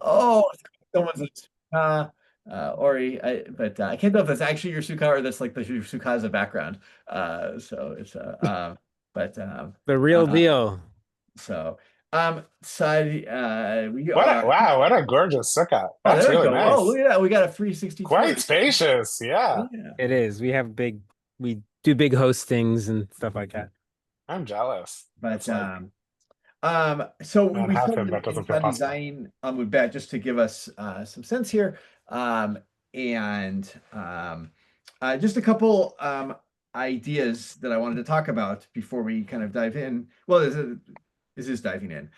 Oh, someone's Ori, but I can't tell if that's actually your Sukkah or that's like your Sukkah as a background. So it's but The real uh, deal. so so we What a are. wow, what a gorgeous sukkah. Oh, That's there we really go. Oh, nice. look at that. We got a 362. Quite spacious. Yeah. Yeah. It is. We do big hostings and stuff like that. I'm jealous. That's But like so we Manhattan. started That in doesn't feel sound possible. design with Bet just to give us some sense here. And just a couple ideas that I wanted to talk about before we kind of dive in. Well, this is diving in.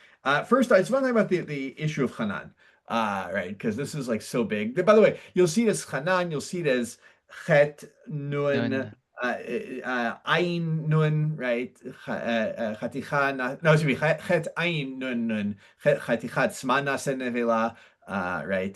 First, I just want to talk about the issue of Hanan, right? Because this is like so big. By the way, you'll see it as Hanan, you'll see it as Chet Nun Ayin Nun, right? Chaticha, no, excuse me, Chet Ayin Nun Nun, Chatichat Smana Senevela, right?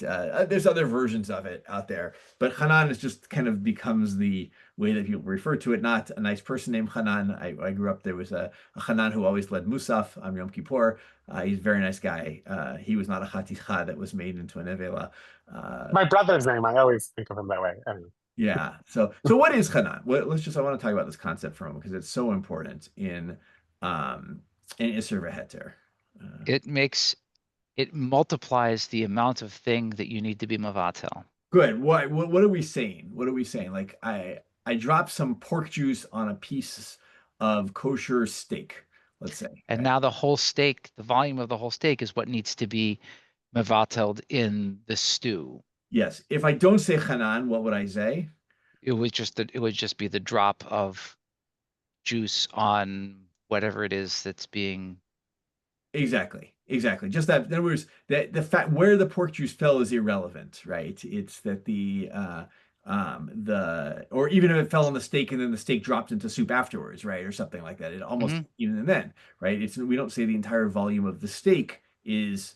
There's other versions of it out there, but Hanan is just kind of becomes the way that people refer to it. Not a nice person named Hanan. I grew up, there was a Hanan who always led Musaf on Yom Kippur. He's a very nice guy. He was not a Chaticha that was made into a Nevela. Uh, My brother's name, I always think of him that way. Anyway. yeah. So what is Hanan? I want to talk about this concept for a moment because it's so important um in Isser V'Heter. Uh, It makes it multiplies the amount of thing that you need to be Mavatel. Good. What are we saying? What are we saying? Like I dropped some pork juice on a piece of kosher steak, let's say, And right? now the whole steak, the volume of the whole steak is what needs to be Mavateled in the stew. Yes. If I don't say Hanan, what would I say? It would just be the drop of juice on whatever it is that's being. Exactly. Exactly. Just that, in other words, that the fact where the pork juice fell is irrelevant, right? It's that the or even if it fell on the steak and then the steak dropped into soup afterwards, right? Or something like that. It almost Mhm. even then, right? It's we don't say the entire volume of the steak is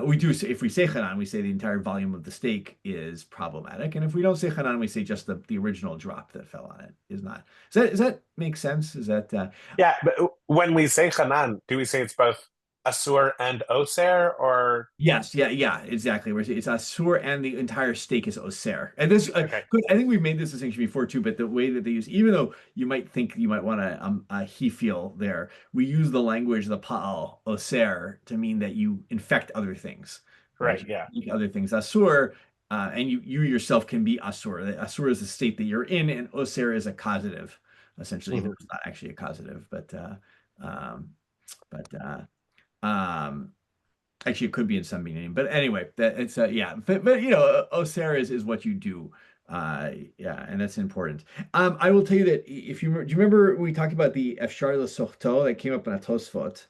we do say, if we say Hanan, we say the entire volume of the steak is problematic. And if we don't say Hanan, we say just the original drop that fell on it is not. Does that make sense? Is that Yeah, but when we say Hanan, do we say it's both Asur and Oser or Yes, yeah, exactly. It's Asur and the entire steak is Oser. And this, okay. good. I think we've made this distinction before too, but the way that they use, even though you might think you might want a he feel there, we use the language, the Pa'al, Oser, to mean that you infect other things, right? Right, yeah. You eat other things. Asur, and you yourself can be Asur. Asur is the state that you're in, and Oser is a causative, essentially, even though Mhm. it's not actually a causative, um, but um, actually, it could be in some meaning, but anyway, that it's yeah, but you know, Osera is what you do, yeah, and that's important. I will tell you that if do you remember we talked about the Efshar Sorto that came up in a Tosfot,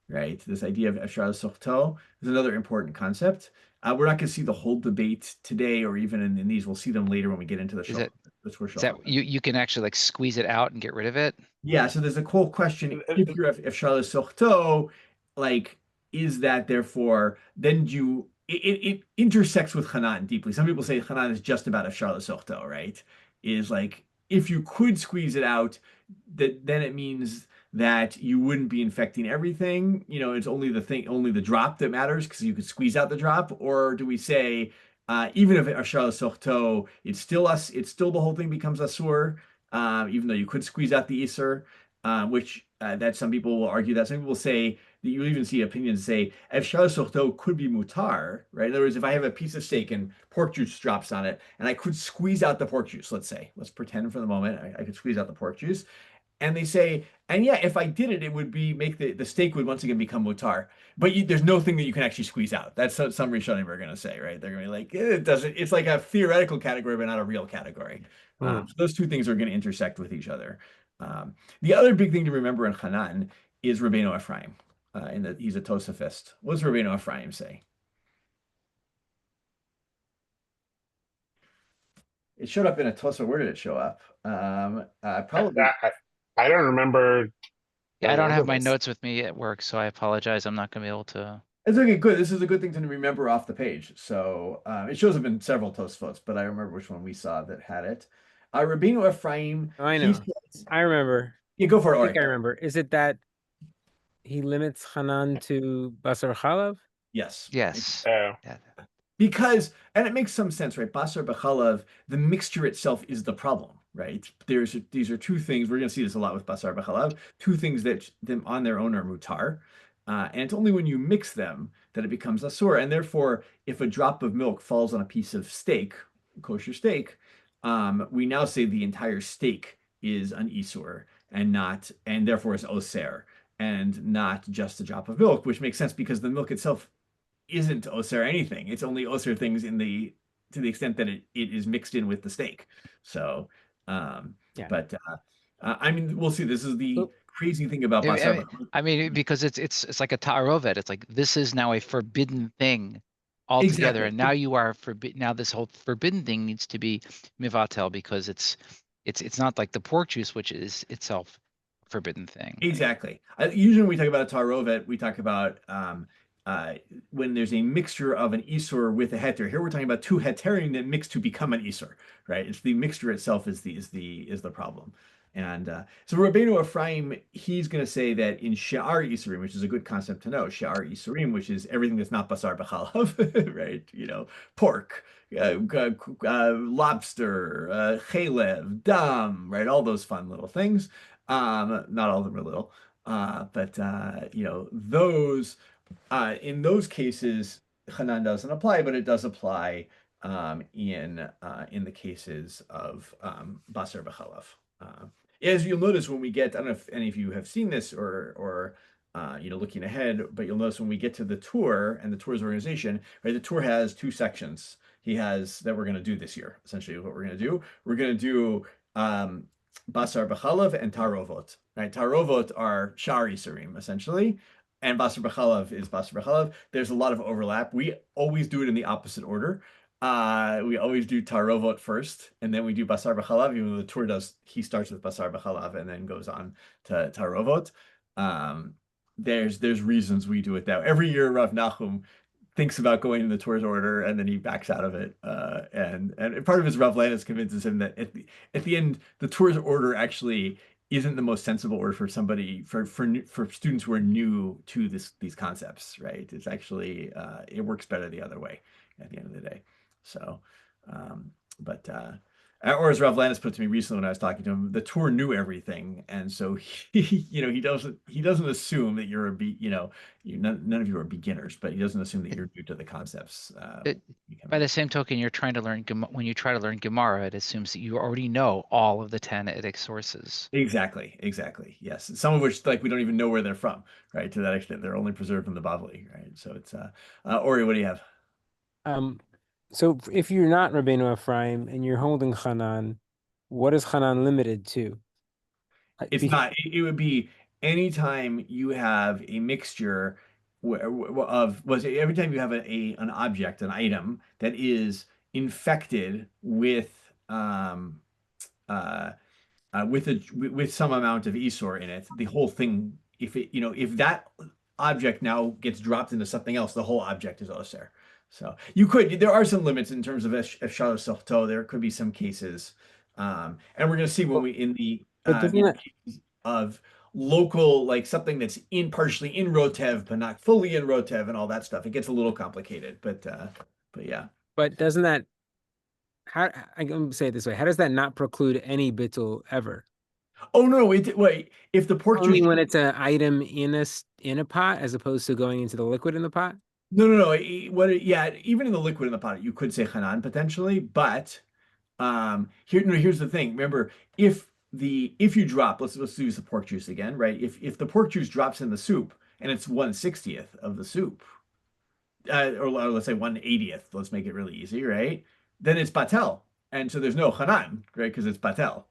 right? This idea of Efshar Sorto is another important concept. We're not going to see the whole debate today, or even in these. We'll see them later when we get into the Is show. it The is Shulchan. that you can actually like squeeze it out and get rid of it? Yeah, so there's a cool question. If you're if Charles Sorto, like, is that therefore then do you it intersects with Hanan deeply. Some people say Hanan is just about if Charles Sorto, right? Is like if you could squeeze it out, that then it means that you wouldn't be infecting everything. You know, it's only the thing, only the drop that matters because you could squeeze out the drop. Or do we say even if Charles Sorto, it's still us, it's still the whole thing becomes Asur even though you could squeeze out the Isser, which that some people will argue that. Some people say that you even see opinions say if Shar Sochto could be mutar, right? In other words, if I have a piece of steak and pork juice drops on it, and I could squeeze out the pork juice, let's say, let's pretend for the moment I could squeeze out the pork juice, and they say, and yeah, if I did it, it would be make the steak would once again become mutar. But there's no thing that you can actually squeeze out. That's what some Rishonim are going to say, right? They're going to be like, it doesn't. It's like a theoretical category, but not a real category. Hmm. So those two things are going to intersect with each other. The other big thing to remember in Hanan is Rabbeinu Ephraim. In that he's a Tosafist. What does Rabbeinu Ephraim say? It showed up in a Tosa. Where did it show up? Probably. I don't remember Yeah, I going don't over have my this. notes with me at work, so I apologize. I'm not going to be able to. It's okay. Good. This is a good thing to remember off the page. So it shows up in several Tosfos, but I remember which one we saw that had it. Rabbeinu Ephraim. Oh, I He know. says, I remember. "Yeah, go for it, I think Ori." I remember. Is it that he limits Hanan to Basar Chalav? Yes. Yes. Oh, Yeah. Because, and it makes some sense, right? Basar b'chalav, the mixture itself is the problem, right? These are two things. We're going to see this a lot with basar b'chalav. Two things that them on their own are mutar, and it's only when you mix them that it becomes asur. And therefore, if a drop of milk falls on a piece of steak, kosher steak, we now say the entire steak is an isur and not, and therefore is oser, and not just a drop of milk, which makes sense because the milk itself isn't Oser anything. It's only Oser things in the to the extent that it is mixed in with the steak. So, Yeah. but I mean, we'll see. This is the So- crazy thing about I Basar mean, B'chalav. I mean, because it's like a ta'arovet. It's like this is now a forbidden thing altogether, Exactly. and now you are forbid. Now this whole forbidden thing needs to be mivatel because it's not like the pork juice, which is itself a forbidden thing. Exactly. Usually when we talk about a tarovet, we talk about uh, when there's a mixture of an isur with a heter. Here we're talking about two heterim that mix to become an isur, right? It's the mixture itself is the problem. And so Rabbeinu Ephraim, he's going to say that in She'ar Isurim, which is a good concept to know, She'ar Isurim, which is everything that's not basar b'chalav, right? You know, pork, lobster, chalev, dam, right? All those fun little things. Not all of them are little, but you know, those in those cases, Hanan doesn't apply, but it does apply in the cases of Basar B'chalav. As you'll notice when we get, I don't know if any of you have seen this or you know, looking ahead, but you'll notice when we get to the tour and the tour's organization, right? The tour has two sections. He has that we're going to do this year. Essentially, what we're going to do, we're going to do Basar B'chalav and Tarovot. Right? Tarovot are Shari Surim, essentially. And Basar B'chalav is Basar B'chalav. There's a lot of overlap. We always do it in the opposite order. We always do Tarovot first, and then we do Basar B'chalav, even though the tour does, he starts with Basar B'chalav and then goes on to Tarovot. There's reasons we do it that way. Every year, Rav Nachum thinks about going in the tour's order and then he backs out of it. And part of his Rav Landis convinces him that at the end, the tour's order actually isn't the most sensible order for somebody for students who are new to these concepts, right? It's actually it works better the other way at the end of the day. So, but or as Rav Landis put to me recently when I was talking to him, the tour knew everything, and so you know, he doesn't assume that you're you know, none of you are beginners, but he doesn't assume that you're new to the concepts. By the same token, you're trying to learn when you try to learn Gemara, it assumes that you already know all of the Tannaitic sources. Exactly. Yes, some of which like we don't even know where they're from, right? To that extent, they're only preserved in the Bavli, right? So it's Ori, what do you have? So if you're not Rabbeinu Ephraim and you're holding Hanan, what is Hanan limited to? It's not. It would be anytime you have a mixture of was every time you have an object, an item that is infected uh, with some amount of Esor in it, the whole thing. If it you know if that object now gets dropped into something else, the whole object is Oser. So there are some limits in terms of Efshar Sochto. There could be some cases, and we're going to see when we in the But doesn't you know, that, cases of local, like something that's in partially in Rotev, but not fully in Rotev and all that stuff. It gets a little complicated, but yeah. but doesn't that, how, I'm going to say it this way, how does that not preclude any bittul ever? Oh no, wait, if the pork Only juice when it's an item in a pot as opposed to going into the liquid in the pot? no, yeah, even in the liquid in the pot, you could say Hanan potentially, but here's the thing. Remember, if you drop, let's use the pork juice again, right? If the pork juice drops in the soup and it's 1/60th of the soup, or let's say 1/80th, let's make it really easy, right? Then it's batel, and so there's no Hanan, right? Because it's batel.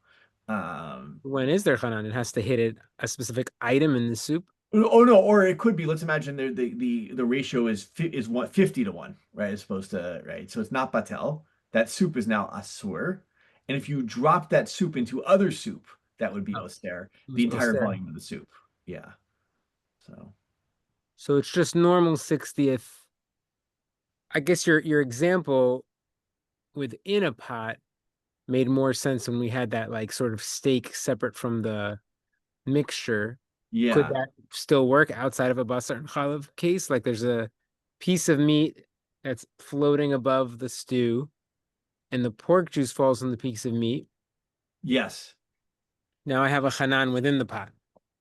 When is there Hanan? It has to hit a specific item in the soup? Oh no, or it could be. Let's imagine the ratio is 50 to 1, right? As opposed to right. So it's not batel. That soup is now asur, and if you drop that soup into other soup, that would be Oh, oster. it The was entire oster. volume of the soup. Yeah. So So it's just normal 60th. I guess your example within a pot made more sense when we had that like sort of steak separate from the mixture. Could yeah. that still work outside of a basar and chalav case? Like there's a piece of meat that's floating above the stew, and the pork juice falls on the piece of meat. Yes. Now I have a Hanan within the pot.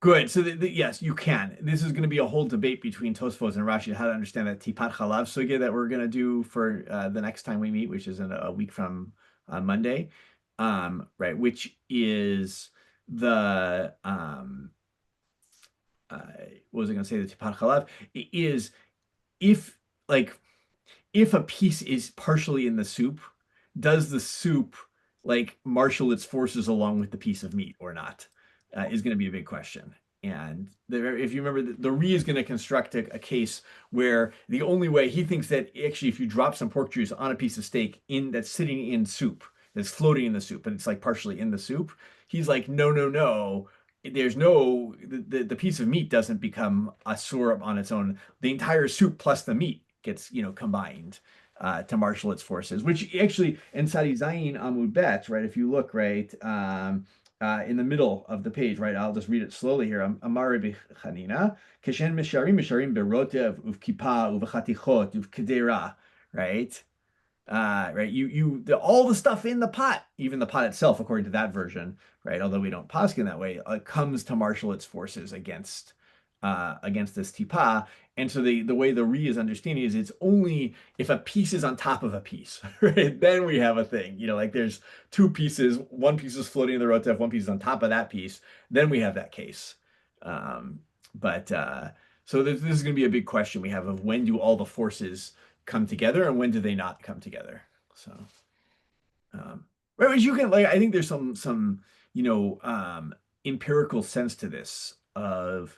Good. So yes, you can. This is going to be a whole debate between Tosfos and Rashi how to understand that tipat chalav sugya that we're going to do for the next time we meet, which is in a week from Monday, right? Which is the what was I going to say? The tipat chalav is if like if a piece is partially in the soup, does the soup like marshal its forces along with the piece of meat or not? Is going to be a big question. And there, if you remember, the Re is going to construct a case where the only way he thinks that actually, if you drop some pork juice on a piece of steak in that's sitting in soup, that's floating in the soup, and it's like partially in the soup, he's like, no, no, no. There's no the piece of meat doesn't become a syrup on its own. The entire soup plus the meat gets combined to marshal its forces, which actually in Sadi Zayin Amud Bet, right? If you look right in the middle of the page, right? I'll just read it slowly here. Amar Chanina, Keshen Misharim Berotev Uv Kippah Uv Chatichot Uv Kedera, right? Right. All the stuff in the pot, even the pot itself, according to that version, right? Although we don't poskin that way, comes to marshal its forces against this tipa. And so the way the Re is understanding is it's only if a piece is on top of a piece, right? Then we have a thing. Like there's two pieces, one piece is floating in the rotev, one piece is on top of that piece. Then we have that case. But so this is going to be a big question we have of when do all the forces come together and when do they not come together? So, right, you can I think there's some empirical sense to this of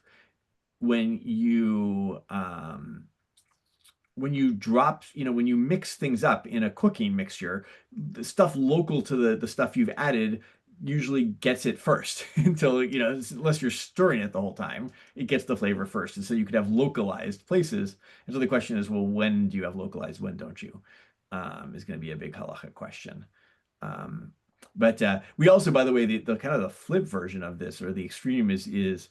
when you drop, when you mix things up in a cooking mixture, the stuff local to the stuff you've added usually gets it first until, unless you're stirring it the whole time, it gets the flavor first. And so you could have localized places. And so the question is, well, when do you have localized? When don't you? Is going to be a big halacha question. But we also, by the way, the kind of the flip version of this or the extreme is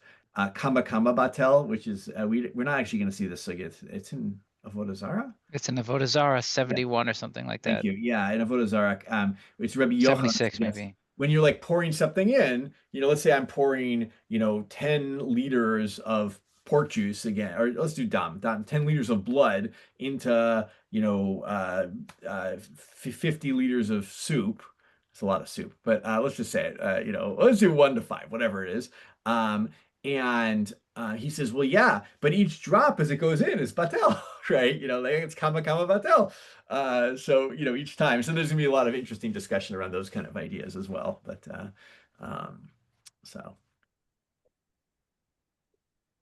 kama kama batel, which is we're not actually going to see this. So it's in Avodah Zarah. It's an Avodah Zarah 71 or something like Thank that. you. Yeah, in Avodah Zarah, it's Rabbi Yochanan 76 suggests maybe. when you're like pouring something in, let's say I'm pouring, 10 liters of pork juice again, or let's do 10 liters of blood into, 50 liters of soup. It's a lot of soup, but let's just say it, let's do 1 to 5, whatever it is. And he says, well, yeah, but each drop as it goes in is batel, right? Like it's kama kama batel. So, each time. So there's gonna be a lot of interesting discussion around those kind of ideas as well. But so.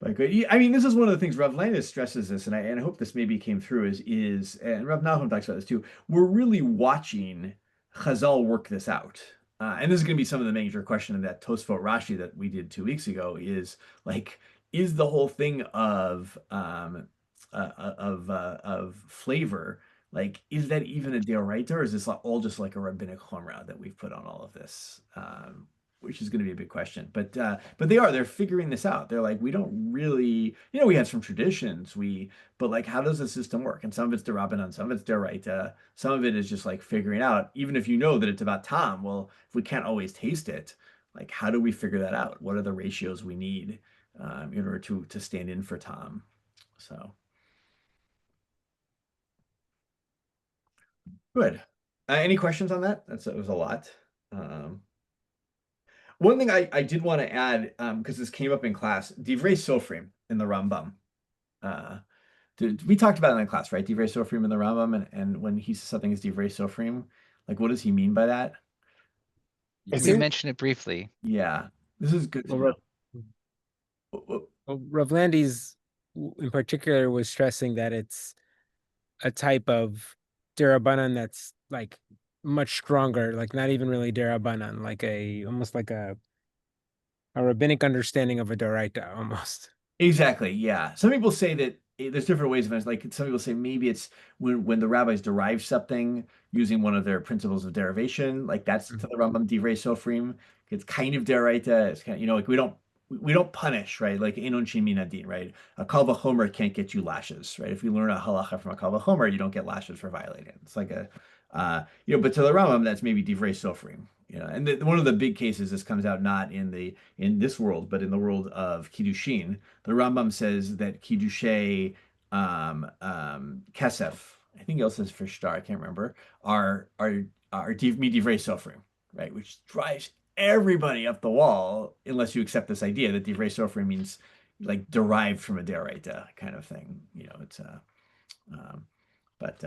But good. I mean, this is one of the things Rav Landis stresses this, and I hope this maybe came through is and Rav Nahum talks about this too. We're really watching Chazal work this out. And this is going to be some of the major question of that Tosfot Rashi that we did 2 weeks ago is like, is the whole thing of flavor, like, is that even a deoraita or is this all just like a rabbinic chomra that we've put on all of this? Which is going to be a big question. But they're figuring this out. They're like, we don't really, we have some traditions, but like, how does the system work? And some of it's derabanan, some of it's deoraita, some of it is just like figuring out, even if you know that it's about tam, well, if we can't always taste it, like, how do we figure that out? What are the ratios we need in order to stand in for tam? So. Good. Any questions on that? It was a lot. One thing I did want to add, because this came up in class, Divrei Sofrim in the Rambam. We talked about it in class, right? Divrei Sofrim in the Rambam, and when he says something is Divrei Sofrim, like what does he mean by that? We mentioned it briefly. Yeah, this is good to know. Rav Landis in particular was stressing that it's a type of derabanan that's like much stronger, like not even really derabanan, like almost like a rabbinic understanding of a doraita almost. Exactly. Yeah. Some people say that there's different ways of it. Like some people say maybe it's when the rabbis derive something using one of their principles of derivation, like that's to the Rambam Divrei Sofrim. It's kind of deraita. It's kind of, like we don't we don't punish, right? Like Enon Shin Min Adin, right? A Kal Vachomer can't get you lashes, right? If you learn a halacha from a Kal Vachomer, you don't get lashes for violating it. It's like a, but to the Rambam, that's maybe Divrei Sofrim, And one of the big cases, this comes out not in this world, but in the world of Kiddushin. The Rambam says that Kiddushay Kesef, I think it also says for Shtar, I can't remember, are Divrei Sofrim, right? Which drives everybody up the wall unless you accept this idea that divrei sofrim means like derived from a deraita kind of thing. It's um, but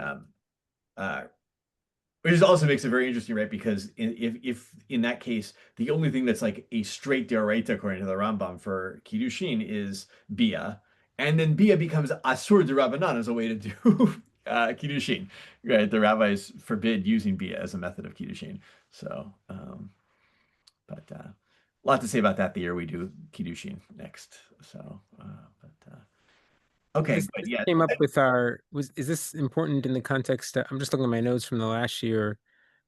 which also makes it very interesting, right? Because if in that case the only thing that's like a straight deraita according to the Rambam for kiddushin is bia, and then bia becomes asur d'Rabbanan as a way to do kiddushin, right? The rabbis forbid using bia as a method of kiddushin. So. But a lot to say about that the year we do Kiddushin next. So, okay, This, but this yeah. came up with is this important in the context? I'm just looking at my notes from the last year.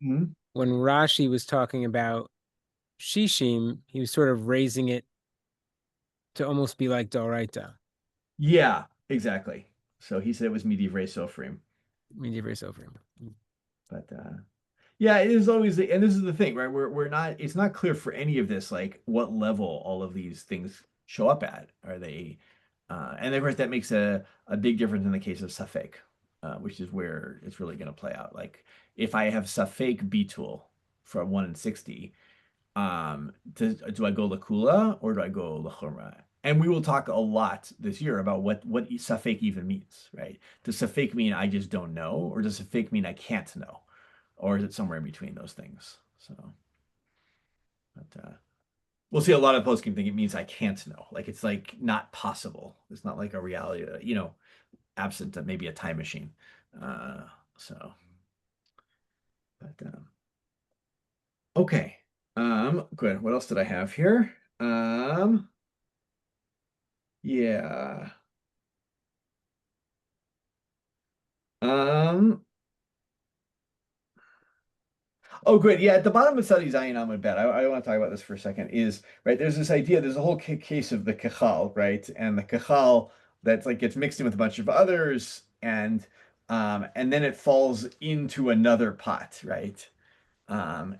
Mhm. When Rashi was talking about Shishim, he was sort of raising it to almost be like Doraita. Yeah, exactly. So he said it was Midivrei Sofrim. Divrei Sofrim. But yeah, it is always, and this is the thing, right? We're not, it's not clear for any of this, like what level all of these things show up at. Are they, and of course that makes a big difference in the case of Safek, which is where it's really going to play out. Like if I have Safek Bitul from 1 in 60, do I go Lakula or do I go Lachumra? And we will talk a lot this year about what Safek even means, right? Does Safek mean I just don't know, or does Safek mean I can't know? Or is it somewhere in between those things? So, but we'll see. A lot of poskim think it means I can't know, like it's like not possible. It's not like a reality, absent of maybe a time machine. So, but okay, good. What else did I have here? Yeah. Um, Oh, good. Yeah, at the bottom of Sadi Zayin Amud Bet, I want to talk about this for a second. Is right. There's this idea. There's a whole case of the kachal, right? And the kachal that's like gets mixed in with a bunch of others, and then it falls into another pot, right? Um,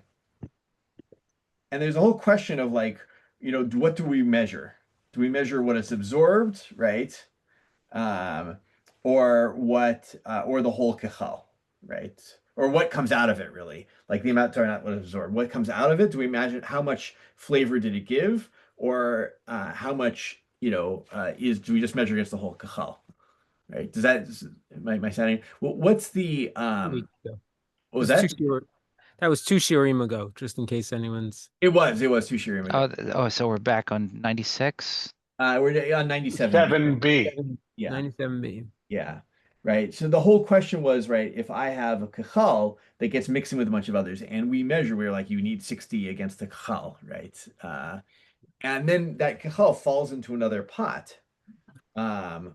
and there's a whole question of like, what do we measure? Do we measure what is absorbed, right? um, or the whole kachal, right? Or what comes out of it, really, like the amount, sorry, not what is absorbed, what comes out of it. Do we imagine how much flavor did it give, or how much, do we just measure against the whole kachal, right? My sounding? What's the what was It's that? that was 2 shiurim ago, just in case anyone's. It was two shirim ago. Oh, so we're back on 96. We're on 97. 7B. Yeah. 97B. Yeah. Right. So the whole question was, right, if I have a kachal that gets mixed in with a bunch of others and we're like, you need 60 against the kachal, right? And then that kachal falls into another pot. But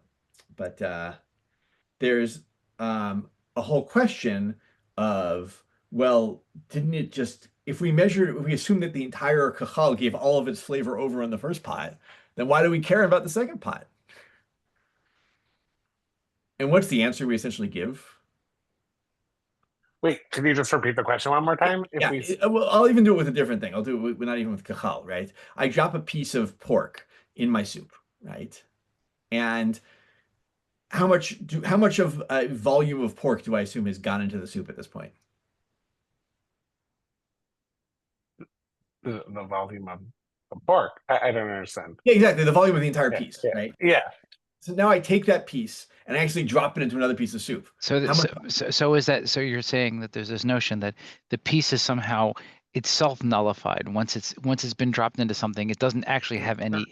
there's a whole question of, well, didn't it just, if we assume that the entire kachal gave all of its flavor over in the first pot, then why do we care about the second pot? And what's the answer we essentially give? Wait, can you just repeat the question one more time? Yeah, well, I'll even do it with a different thing. I'll do it not even with kachal, right? I drop a piece of pork in my soup, right? And how much of a volume of pork do I assume has gone into the soup at this point? The volume of pork. I don't understand. Yeah, exactly. The volume of the entire Yeah, piece, yeah, right? yeah. So now I take that piece and I actually drop it into another piece of soup. So, How much? so is that, so you're saying that there's this notion that the piece is somehow itself nullified once it's been dropped into something, it doesn't actually have any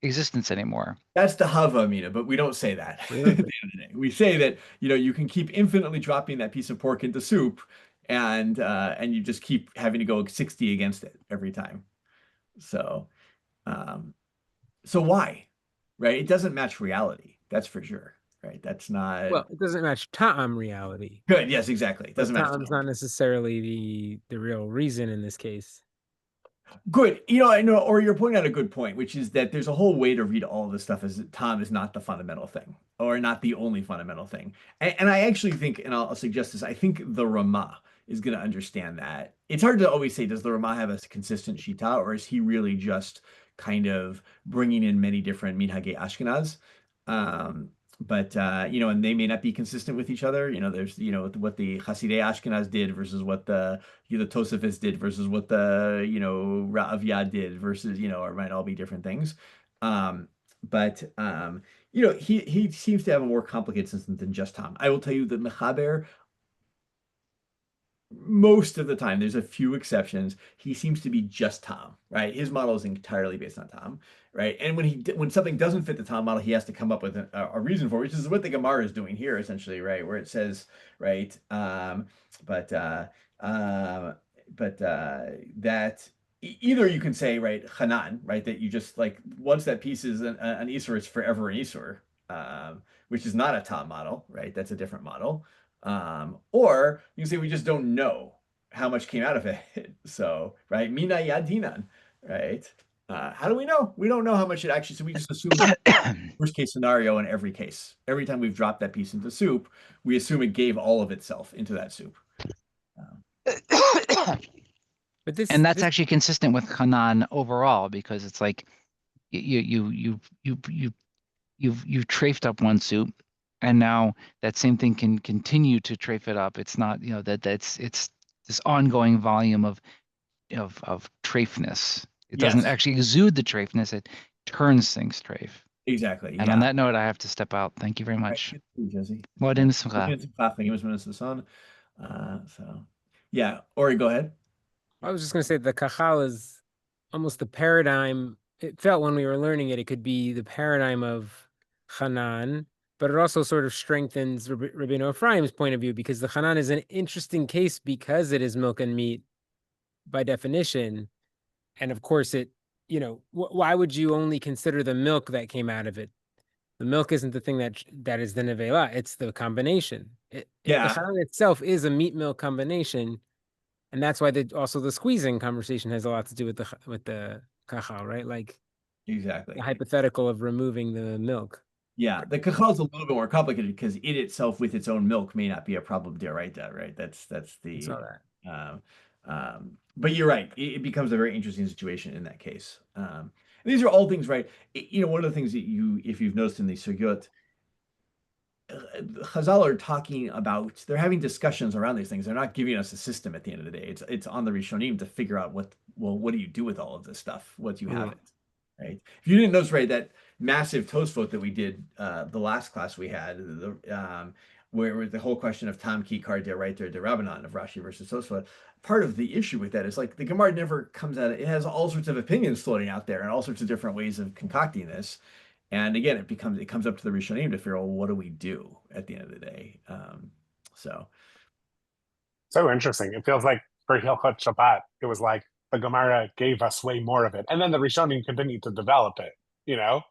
existence anymore. That's the hava, Mina, but we don't say that at the end of the day. We say that, you can keep infinitely dropping that piece of pork into soup and you just keep having to go 60 against it every time. So so why? Right? It doesn't match reality. That's for sure. Right? That's not Well, it doesn't match ta'am reality. good. Yes, exactly. It doesn't match. Ta'am's not necessarily the real reason in this case. Good. I know, or you're pointing out a good point, which is that there's a whole way to read all of this stuff as Tom is not the fundamental thing, or not the only fundamental thing. And I actually think, and I'll suggest this, I think the Ramah is going to understand that. It's hard to always say, does the Ramah have a consistent Shita, or is he really just kind of bringing in many different Minhagei Ashkenaz? But and they may not be consistent with each other. There's what the Hasidei Ashkenaz did versus what the Tosafos did versus what the Ra'av Yad did versus or it might all be different things. But he seems to have a more complicated system than just Tom. I will tell you that Mechaber, most of the time, there's a few exceptions, he seems to be just Tom, right? His model is entirely based on Tom, right? And when something doesn't fit the Tom model, he has to come up with a reason for it, which is what the Gemara is doing here, essentially, right? Where it says, right, but that either you can say, right, Hanan, right, that you just like once that piece is an Isur, it's forever an Isur, which is not a Tom model, right? That's a different model. Or you can say we just don't know how much came out of it. So, right, Mina Yadinan, right? How do we know? We don't know how much it actually, so we just assume worst case scenario in every case. Every time we've dropped that piece into soup, we assume it gave all of itself into that soup. But this And that's this, actually consistent with Hanan overall, because it's like you've trafed up one soup, and now that same thing can continue to trafe it up. It's not, it's this ongoing volume of trafeness. It doesn't Yes, actually exude the trafeness, it turns things trafe. exactly. And on Yeah. that note, I have to step out. Thank you very Right. much. Good to see you, Jesse. Moed Yeah. Simcha. So, yeah. Ori, go ahead. I was just going to say the Kachal is almost the paradigm. It felt when we were learning it, it could be the paradigm of Hanan, but it also sort of strengthens Rabbeinu Ephraim's point of view, because the Hanan is an interesting case because it is milk and meat by definition. And of course, why would you only consider the milk that came out of it? The milk isn't the thing that is the nevela. It's the combination. The Yeah, Hanan itself is a meat milk combination, and that's why also the squeezing conversation has a lot to do with the kachal, right? Like the exactly. hypothetical of removing the milk. Yeah, the cacao is a little bit more complicated because it itself, with its own milk, may not be a problem d'oraita, right? That's I the. saw that. But you're right. It becomes a very interesting situation in that case. These are all things, right? One of the things that if you've noticed in the sugyot, Chazal are talking about, they're having discussions around these things. They're not giving us a system at the end of the day. It's on the Rishonim to figure out what do you do with all of this stuff once you have it, right? If you didn't notice, right, that massive Tosfot that we did the last class we had, where the whole question of Tam Ki Kar right there, the Rabbanan of Rashi versus Tosfot. Part of the issue with that is like the Gemara never comes out. It has all sorts of opinions floating out there and all sorts of different ways of concocting this. And again, it comes up to the Rishonim to figure out, well, what do we do at the end of the day? So So interesting. It feels like for Hilchot Shabbat, it was like the Gemara gave us way more of it, and then the Rishonim continued to develop it. You know,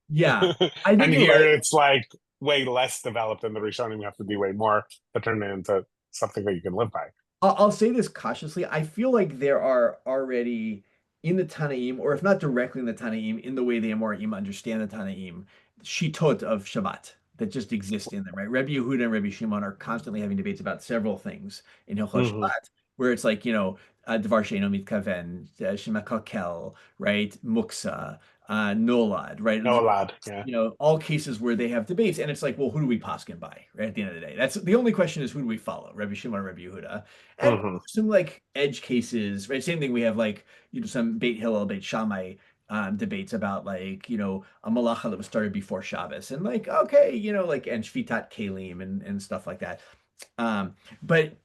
yeah, I and think you're here right. it's like way less developed, and the Rishonim have to do way more to turn it into something that you can live by. I'll say this cautiously. I feel like there are already in the Tanaim, or if not directly in the Tanaim, in the way the Amoraim understand the Tanaim, shitot of Shabbat that just exist in them, right? Rabbi Yehuda and Rabbi Shimon are constantly having debates about several things in Hilchot Mm-hmm. Shabbat, where it's like, Devar Sheino Mitkaven, Shema Kakel, right? Muksa, Nolad, right? No, lad. Yeah. All cases where they have debates, and it's like, well, who do we paskin by, right? At the end of the day, that's the only question is who do we follow, Rabbi Shimon or Rabbi Yehuda, and Mm-hmm. some like edge cases, right? Same thing. We have like some Beit Hillel, Beit Shammai debates about like a malacha that was started before Shabbos, and like okay, like and Shvitat Kalim and stuff like that. But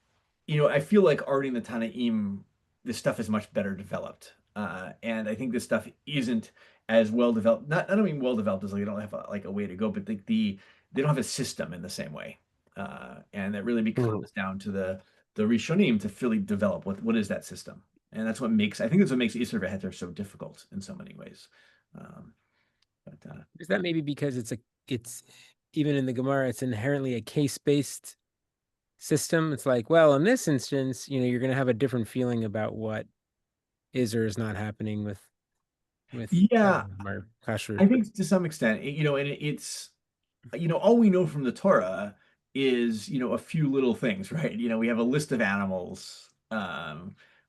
I feel like already in the Tanaim, this stuff is much better developed. And I think this stuff isn't as well developed. Not I don't mean well developed as like they don't have a way to go, but they don't have a system in the same way. And that really Mm-hmm. comes down to the Rishonim to really develop what is that system. And that's what makes Isser V'Heter so difficult in so many ways. But Is that maybe because it's even in the Gemara, it's inherently a case-based system? It's like, well, in this instance, you're going to have a different feeling about what is or is not happening with Yeah, our I kashrut. think to some extent, and it's all we know from the Torah is, a few little things, right? We have a list of animals.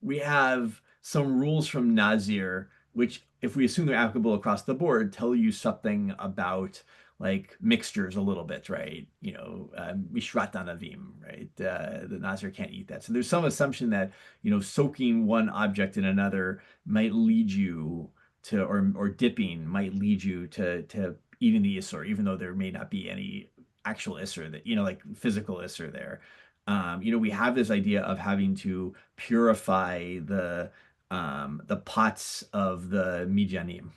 We have some rules from Nazir, which, if we assume they're applicable across the board, tell you something about like mixtures a little bit, right? Mishrat anavim, right? The Nazir can't eat that. So there's some assumption that, soaking one object in another might lead you to, or dipping might lead you to eating the Isser, even though there may not be any actual Isser that, like physical Isser there. We have this idea of having to purify the pots of the Midyanim.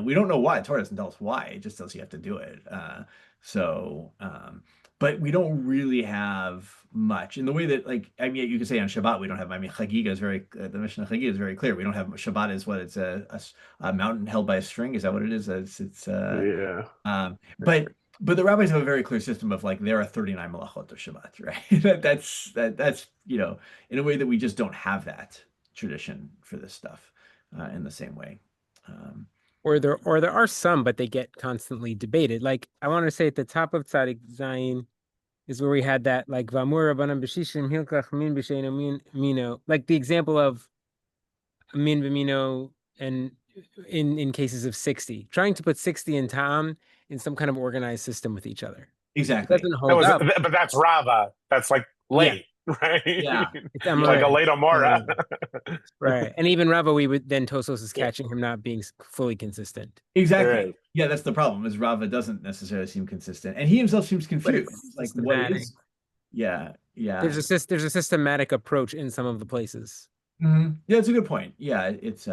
We don't know why. Torah doesn't tell us why. It just tells you have to do it. So, but we don't really have much in the way that, like, I mean, you could say on Shabbat we don't have. I mean, Chagiga is the mission of Chagiga is very clear. We don't have Shabbat is what it's a mountain held by a string. Is that what it is? Yeah. But the rabbis have a very clear system of like there are 39 malachot of Shabbat, right? That's in a way that we just don't have that tradition for this stuff in the same way. Um, Or there are some, but they get constantly debated. Like I want to say at the top of Tzadik Zayin is where we had that like Vamur Rabbanan B'Shishim Hilkach Min B'Sheino Min Mino, like the example of Min B'Mino and in cases of 60, trying to put 60 and Tam in some kind of organized system with each other. It exactly. doesn't hold up. But that's Rava. That's like Yeah. late, right? Yeah. It's Like a Amoray. late Amora. Right. And even Rava, we would then Tosos is Yeah. catching him not being fully consistent. Exactly. Right. Yeah, that's the problem. Is Rava doesn't necessarily seem consistent, and he himself seems But confused. it's Like, what systematic. is? Yeah, yeah. There's a systematic approach in some of the places. Yeah, it's a good point. Yeah, it's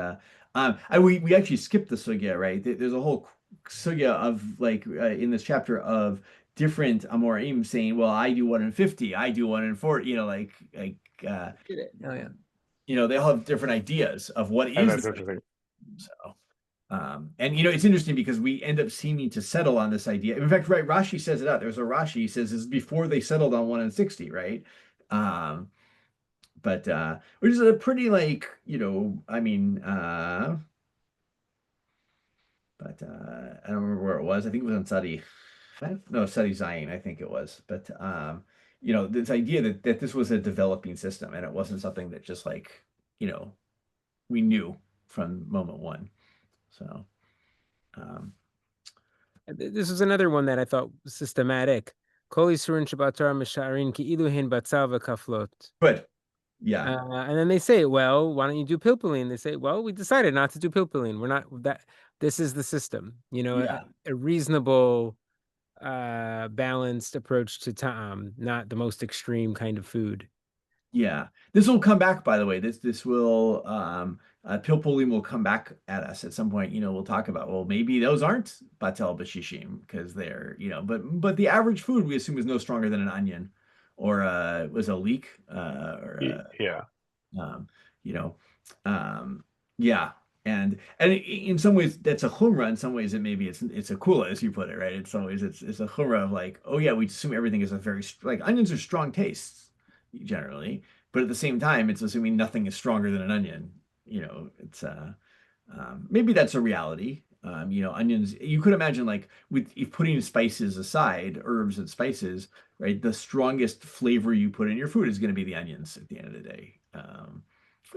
we actually skipped the sugya, right? There's a whole sugya of like in this chapter of different Amorim saying, well, I do 1 in 50, I do 1 in 40, Did it? Oh yeah. they all have different ideas of what And is that's the interesting. so. And it's interesting because we end up seeming to settle on this idea. In fact, right, Rashi says it out. There's a Rashi, he says this is before they settled on 1 in 60, right? But which is a pretty like, I mean, but I don't remember where it was. I think it was on Sadi Zion, I think it was. But this idea that this was a developing system and it wasn't something that just like, we knew from moment one. So This was another one that I thought was systematic. Koli surin shabatar misharin ki iluhin batzava kaflot. but yeah. And then they say, well, why don't you do pilpulin? They say, well, we decided not to do pilpulin. We're not that. This is the system. Yeah. A reasonable, balanced approach to ta'am, not the most extreme kind of food. Yeah, this will come back, by the way. This will Pilpolim will come back at us at some point. We'll talk about, well, maybe those aren't Batel Bashishim because they're, but the average food we assume is no stronger than an onion or was a leek or Yeah. um, you know, yeah. And in some ways that's a chumrah. In some ways it's a kula, as you put it, right? In some ways it's a chumrah of like, oh yeah, we assume everything is a very like onions are strong tastes generally, but at the same time it's assuming nothing is stronger than an onion. It's maybe that's a reality. Onions, you could imagine like with if putting spices aside, herbs and spices, right? The strongest flavor you put in your food is going to be the onions at the end of the day.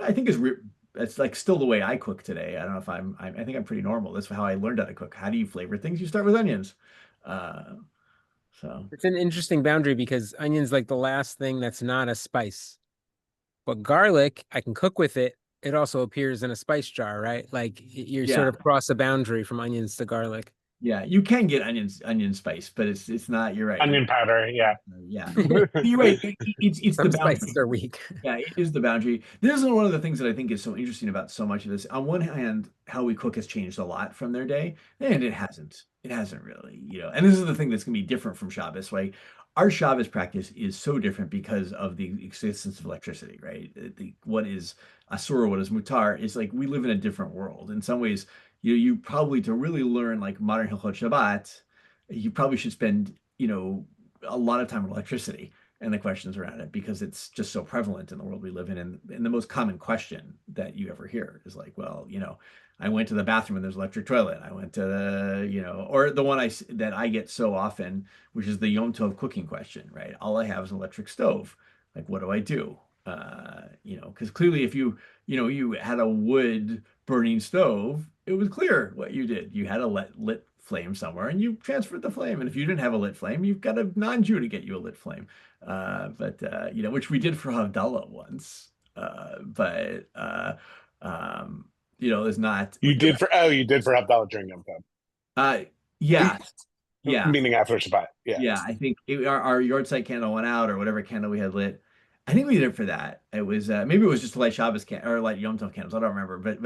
I think it's like still the way I cook today. I don't know if I think I'm pretty normal. That's how I learned how to cook. How do you flavor things? You start with onions. So It's an interesting boundary because onion's like the last thing that's not a spice. But garlic, I can cook with it. It also appears in a spice jar, right? Like you're sort yeah, of cross a boundary from onions to garlic. yeah, you can get onion spice, but it's not. You're right. Onion powder. Yeah. Yeah, you're right. It's Some the boundary. spices are weak. Yeah, it is the boundary. This is one of the things that I think is so interesting about so much of this. On one hand, how we cook has changed a lot from their day, and it hasn't. It hasn't really, And this is the thing that's going to be different from Shabbos, right? Our Shabbos practice is so different because of the existence of electricity, right? What is asur, what is mutar, is like we live in a different world. In some ways, you probably to really learn like modern Hilchot Shabbat, you probably should spend, a lot of time on electricity and the questions around it because it's just so prevalent in the world we live in. And the most common question that you ever hear is like, well, I went to the bathroom and there's an electric toilet. I went to or the one that I get so often, which is the Yom Tov cooking question, right? All I have is an electric stove. Like, what do I do? Because clearly if you had a wood burning stove, it was clear what you did. You had a lit flame somewhere and you transferred the flame. And if you didn't have a lit flame, you've got a non-Jew to get you a lit flame. Which we did for Havdalah once. It's not You like did for Abdallah during Yom Tov, uh yeah, yeah. meaning after Shabbat. Yeah. Yeah, I think our yard site candle went out or whatever candle we had lit. I think we did it for that. It was maybe it was just to light Shabbos or light Yom Tov candles. I don't remember. But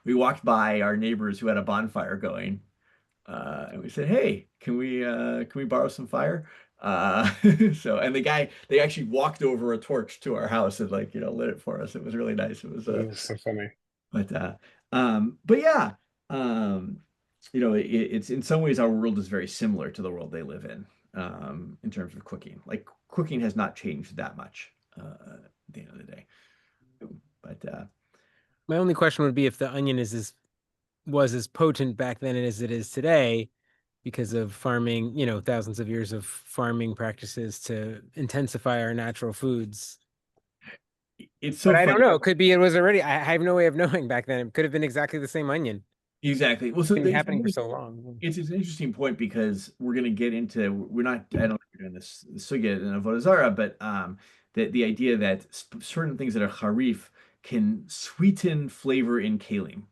we walked by our neighbors who had a bonfire going, and we said, "Hey, can we borrow some fire?" Uh, and they actually walked over a torch to our house and lit it for us. It was really nice. It was It was so funny. but yeah, um, it's in some ways our world is very similar to the world they live in terms of cooking. Like cooking has not changed that much at the end of the day. But My only question would be if the onion was as potent back then as it is today because of farming, thousands of years of farming practices to intensify our natural foods. it's so But I don't funny. know. It could be it was already. I have no way of knowing back then. It could have been exactly the same onion. Exactly. Well, It's so been happening for so long. it's an interesting point because we're going to get into we're not I don't know if we're doing this sugya in Avodah Zarah, but the idea that certain things that are harif can sweeten flavor in kalim,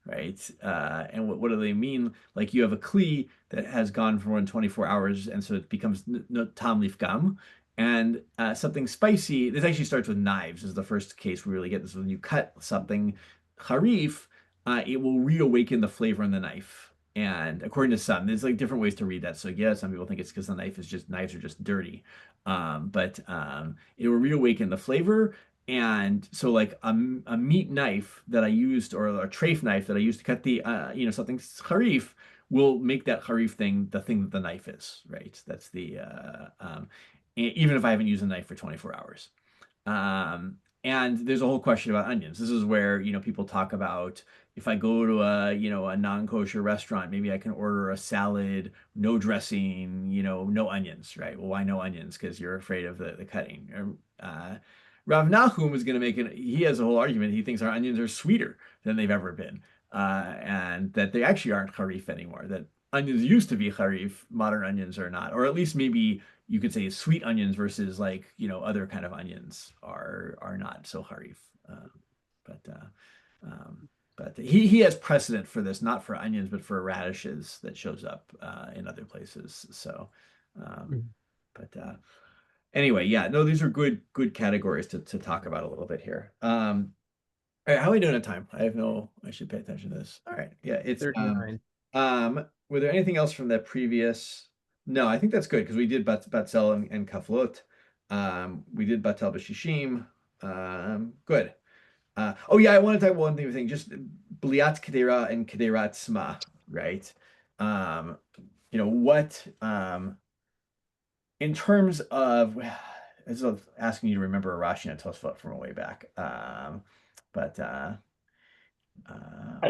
right? And what do they mean? Like you have a kli that has gone for more than 24 hours, and so it becomes tam lifgam. And something spicy. This actually starts with knives. Is the first case we really get this. When you cut something harif, it will reawaken the flavor in the knife. And according to some, there's like different ways to read that. So yeah, some people think it's because the knives are just dirty. It will reawaken the flavor. And so like a meat knife that I used or a treif knife that I used to cut the something harif will make that harif thing the thing that the knife is, right? That's even if I haven't used a knife for 24 hours. And there's a whole question about onions. This is where, people talk about if I go to a non-kosher restaurant, maybe I can order a salad, no dressing, no onions, right? Well, why no onions? Because you're afraid of the cutting. Rav Nahum is going to he has a whole argument. He thinks our onions are sweeter than they've ever been. And that they actually aren't harif anymore, that onions used to be harif, modern onions are not, or at least maybe you could say sweet onions versus other kind of onions are not so harif. But he has precedent for this, not for onions, but for radishes that shows up in other places. So, but anyway, yeah, no, these are good categories to talk about a little bit here. All right, how are we doing at time? I should pay attention to this. All right, yeah, it's 39. Were there anything else from the previous? No, I think that's good because we did Batzel and Kaflot. We did Batel B'Shishim. Good. Oh yeah, I want to talk about one thing, just Bliat Kedera and Kederat Sma, right? What in terms of as of asking you to remember a Rashi and a Tosfot from a way back. But I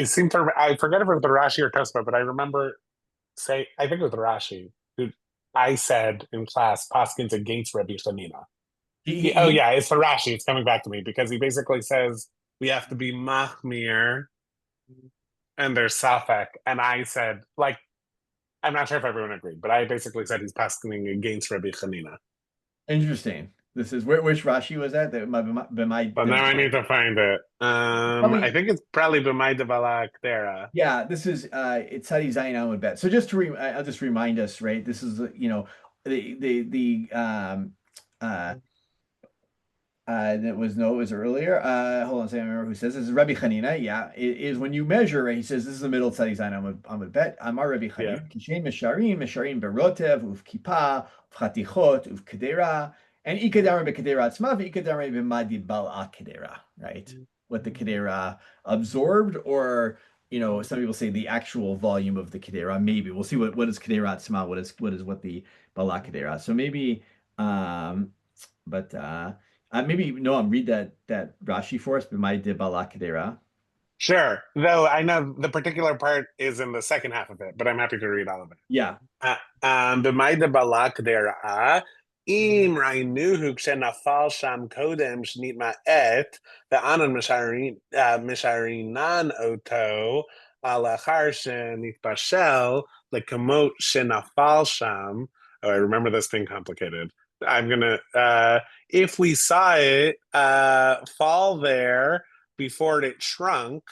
forget if it was the Rashi or Tosfot, but I remember I think it was the Rashi who I said in class Paskins against Rabbi Chanina. It's the Rashi. It's coming back to me because he basically says we have to be machmir and there's safek, and I said I'm not sure if everyone agreed, but I basically said he's paskining against Rabbi Chanina. Interesting. This is which Rashi was that? But now I need to find it. I think it's probably B'mai Devala Kdera. Yeah, this is it's Sadi Zayin Amud Bet. So just to I'll just remind us, right? This is the it was earlier. Hold on a second, I remember who says this is Rabbi Chanina. Yeah, it is when you measure, right? He says this is the middle Tzadi Zayin Amud Bet. Amar Rabbi Chanina. Kishen Mesharim Berotev Uf Kippah Uf Uf Kedera and Ikadamar Bekedera Atzma Ikadamar B'Madi Bal Kedera, right? What the Kedera absorbed, or some people say the actual volume of the Kedera. Maybe we'll see what is Kedera Atzma, what is the Bala Kedera. So maybe Maybe Noam, read that Rashi for us. B'may de balak dera. Sure. Though I know the particular part is in the second half of it, but I'm happy to read all of it. Yeah. במאי דבלק דרעה, אם ראינוהו כשנפל שם קודם שנתמעט, ואנו משרינן אותו לאחר שנתבשל לכמות שנפל שם. Oh, I remember this being complicated. I'm gonna, if we saw it fall there before it shrunk,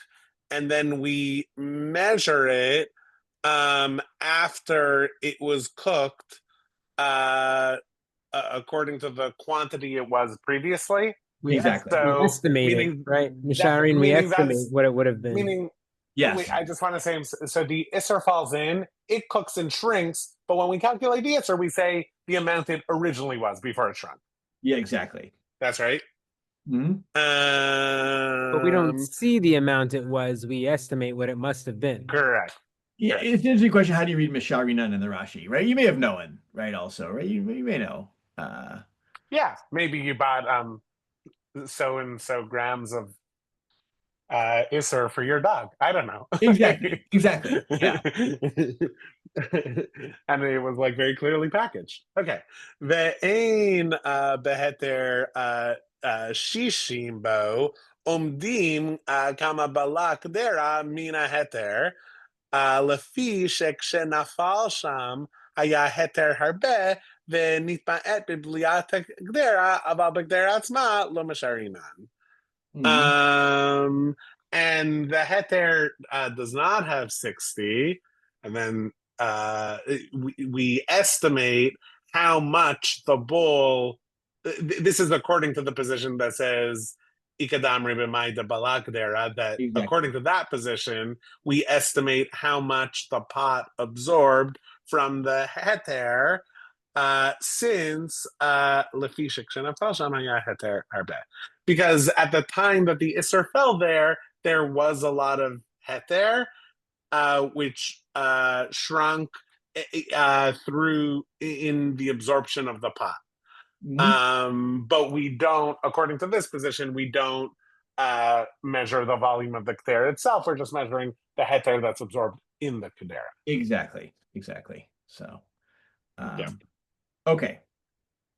and then we measure it after it was cooked, according to the quantity it was previously. Exactly. So, We estimate it, meaning right? Misharin, we meaning estimate that's- what it would have been. Meaning, Yes. wait, I just want to say, so the Isser falls in, it cooks and shrinks, but when we calculate the Isser, we say the amount it originally was before it shrunk. Yeah, exactly. That's right. Hmm. But we don't see the amount it was. We estimate what it must have been. Correct. Yeah, Right. it's an interesting question. How do you read Misharinan in the Rashi, right? You may have known, right? Also, right? You may know. Yeah, maybe you bought so and so grams of Isser for your dog. I don't know. Exactly. Yeah. And it was like very clearly packaged. Okay. Ve'ein beheter shishim bo umdim kama balak dera mina heter lefi שכשנפל שם היה היתר הרבה ונתמעט בבליעת הגדרה, אבל בגדרה עצמה לא משרינן. And the heter does not have 60, and then we estimate how much the bull. This is according to the position that says ikadamri b'may de balagdera. That Exactly. According to that position, we estimate how much the pot absorbed from the heter. Since because at the time that the Isser fell there was a lot of heter, which shrunk through in the absorption of the pot. But we don't, according to this position, we don't measure the volume of the k'der itself. We're just measuring the heter that's absorbed in the k'dera. Exactly. So, Yeah. Okay.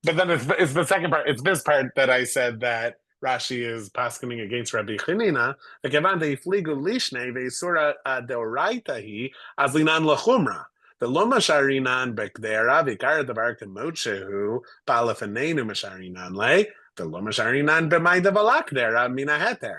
But then it's the second part. It's this part that I said that Rashi is paskening against Rabbi Chanina. וכיוון דהפליגו לישני ואיסורא דאורייתא היא, אז לינן לחומרא. ולא משרינן בקדרה, ועיקר הדבר כמות שהוא, בא לפנינו משרינן לי, ולא משרינן במאי דבלה קדרה מן ההתר.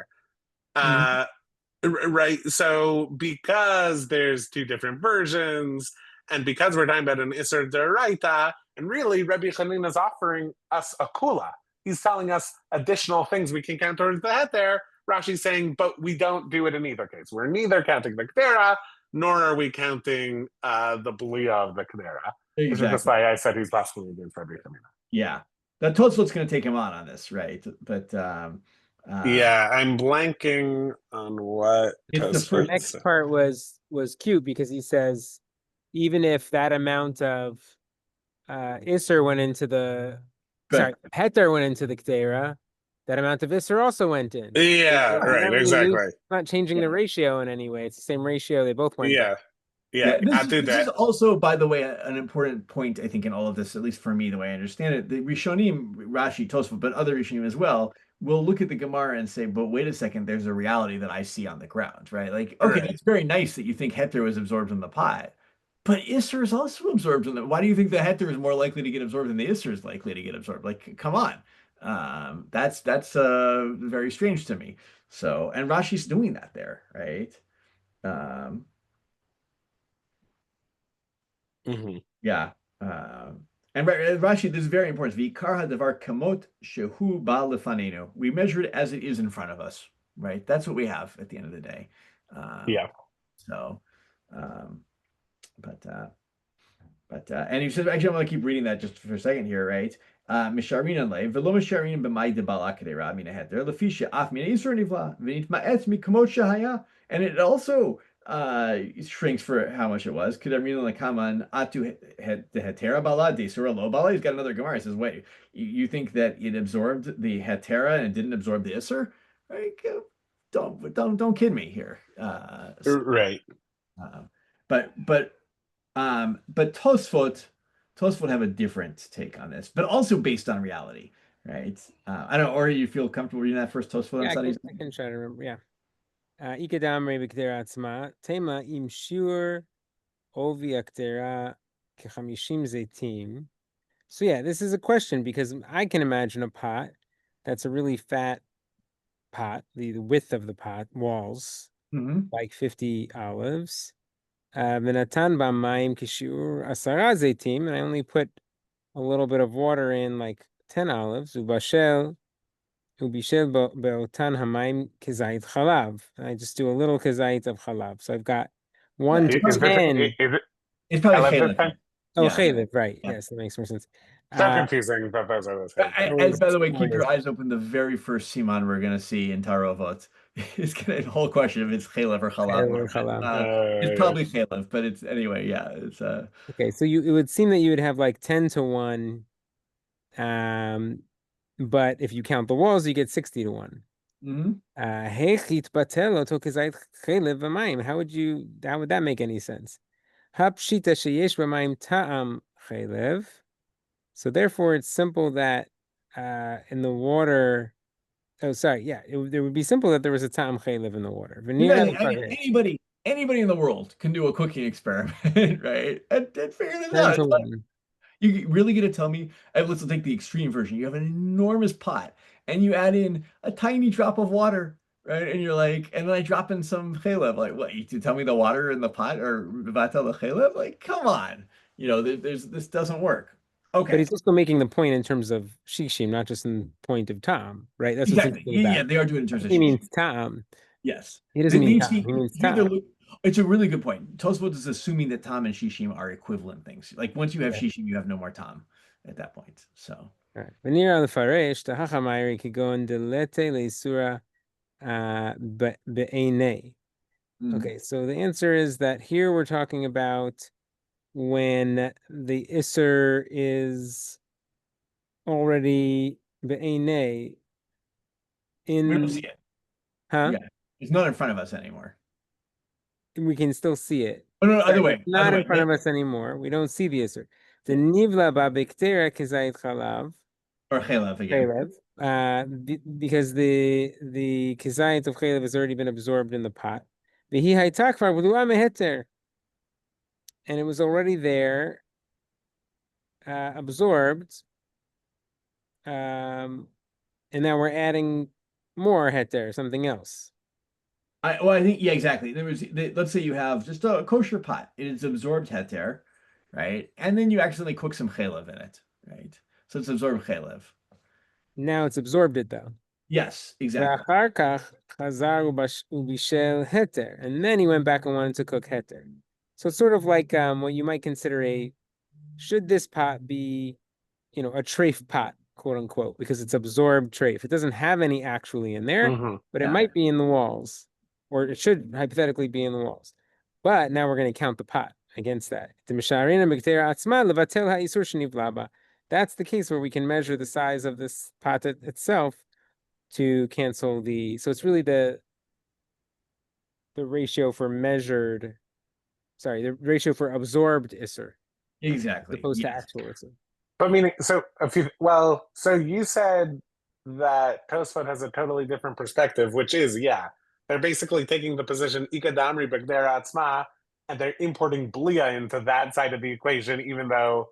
Right, so because there's two different versions, and because we're talking about an Isser D'Oraita, and really Rabbi Chanina is offering us a kula. He's telling us additional things we can count towards the heter. Rashi's saying, but we don't do it in either case. We're neither counting the K'dera, nor are we counting the Belia of the K'dera. Exactly. Which is just why I said he's asking against Rabbi Chanina. Yeah. That Tosfot's going to take him on this, right? But yeah, I'm blanking on what The next part was cute because he says, even if that amount of Isser went into the Heter went into the K'dera, that amount of Isser also went in. Yeah, right, exactly. It's not changing the ratio in any way. It's the same ratio. They both went in. Yeah, this is also, by the way, an important point, I think, in all of this, at least for me, the way I understand it. The Rishonim, Rashi, Tosfot, but other Rishonim as well, will look at the Gemara and say, but wait a second, there's a reality that I see on the ground, right? Like, okay, It's very nice that you think Heter was absorbed in the pot, but Isser is also absorbed in the. Why do you think the Heter is more likely to get absorbed than the Isser is likely to get absorbed? Like, come on. That's very strange to me. So, and Rashi's doing that there, right? Yeah. And Rashi, this is very important. V'ikar hadavar kamot shehu ba lefanenu. We measure it as it is in front of us, right? That's what we have at the end of the day. So, and he says, actually, I'm going to keep reading that just for a second here, right? Misharin le v'lo misharin b'may de balakadera mina heter lefisha af mina yisur nivla v'nitma'et mikamot shahaya. And it also shrinks for how much it was. Kedamrin lekaman atu the hetera bala de sura lo bala. He's got another gemara. He says, wait, you think that it absorbed the hetera and it didn't absorb the isser? Like, don't kid me here. Right. But Tosfot have a different take on this, but also based on reality, right? I don't know, or you feel comfortable reading that first Tosfot on Yeah, studies? I can try to remember. Yeah. Ikadam rebekdera atzma tema im shiur ovi aktera kechamishim zeitim. So yeah, this is a question because I can imagine a pot that's a really fat pot, the width of the pot walls, like 50 olives. V'natan b'mayim kishiur asara zeitim, and I only put a little bit of water in, like 10 olives. Ubashel be'otan hamayim kezayit chalav. I just do a little kezayit of chalav. So I've got 1 to 10. It's probably I love chaylev. this Oh, Yeah. chaylev, right? Yeah. Yes, that makes more sense. So confusing, but those are the same. And by the way, keep your eyes open. The very first siman we're going to see in Tarovot is going to the whole question if it's chaylev or chalav. It's probably chaylev, but it's anyway. Yeah, it's okay. So it would seem that you would have like 10 to 1. But if you count the walls, you get 60 to 1. How would that make any sense? So therefore, it's simple that in the water. Oh, sorry. Yeah, it would be simple that there was a ta'am chaylev in the water. Anybody in the world can do a cooking experiment, right? And figure this out. You really gonna tell me? Let's take the extreme version. You have an enormous pot, and you add in a tiny drop of water, right? And you're like, and then I drop in some chaylev. Like, what? You tell me the water in the pot or vata the chaylev? Like, come on. This doesn't work. Okay. But he's also making the point in terms of shishim, not just in point of tam, right? That's exactly. Yeah, they are doing it in terms of he means tam. Yes. He doesn't mean tam. He means tam. It's a really good point. Tosfot is assuming that tam and shishim are equivalent things. Like once you have shishim, you have no more tam at that point. So. All right. V'nira lefaresh the hachamayri kigon delete leisura be'enei. Okay, so the answer is that here we're talking about when the isser is already be'enei in. We don't see it. Huh? Yeah. It's not in front of us anymore. We can still see it. Oh, no, other way. Not in front of us anymore. We don't see the isser. The nivla babiktera kezayit chalav. Or chaylev again. Because the kezayit of chaylev has already been absorbed in the pot. V'hi hayta kvar v'lu'a meheter. And it was already there, absorbed. And now we're adding more heter, something else. I think, yeah, exactly. Let's say you have just a kosher pot. It is absorbed heter, right? And then you accidentally cook some chaylev in it, right? So it's absorbed chaylev. Now it's absorbed it though. Yes, exactly. And then he went back and wanted to cook heter. So it's sort of like what you might consider should this pot be, a treif pot, quote unquote, because it's absorbed treif. It doesn't have any actually in there, but it might be in the walls, or it should hypothetically be in the walls. But now we're going to count the pot against that. That's the case where we can measure the size of this pot itself to cancel the. So it's really the ratio for measured. Sorry, the ratio for absorbed isser. Exactly. As opposed to actual isser. But meaning, so you said that Tosfot has a totally different perspective, which is, they're basically taking the position ikadamri b'gdera atzma, and they're importing blia into that side of the equation, even though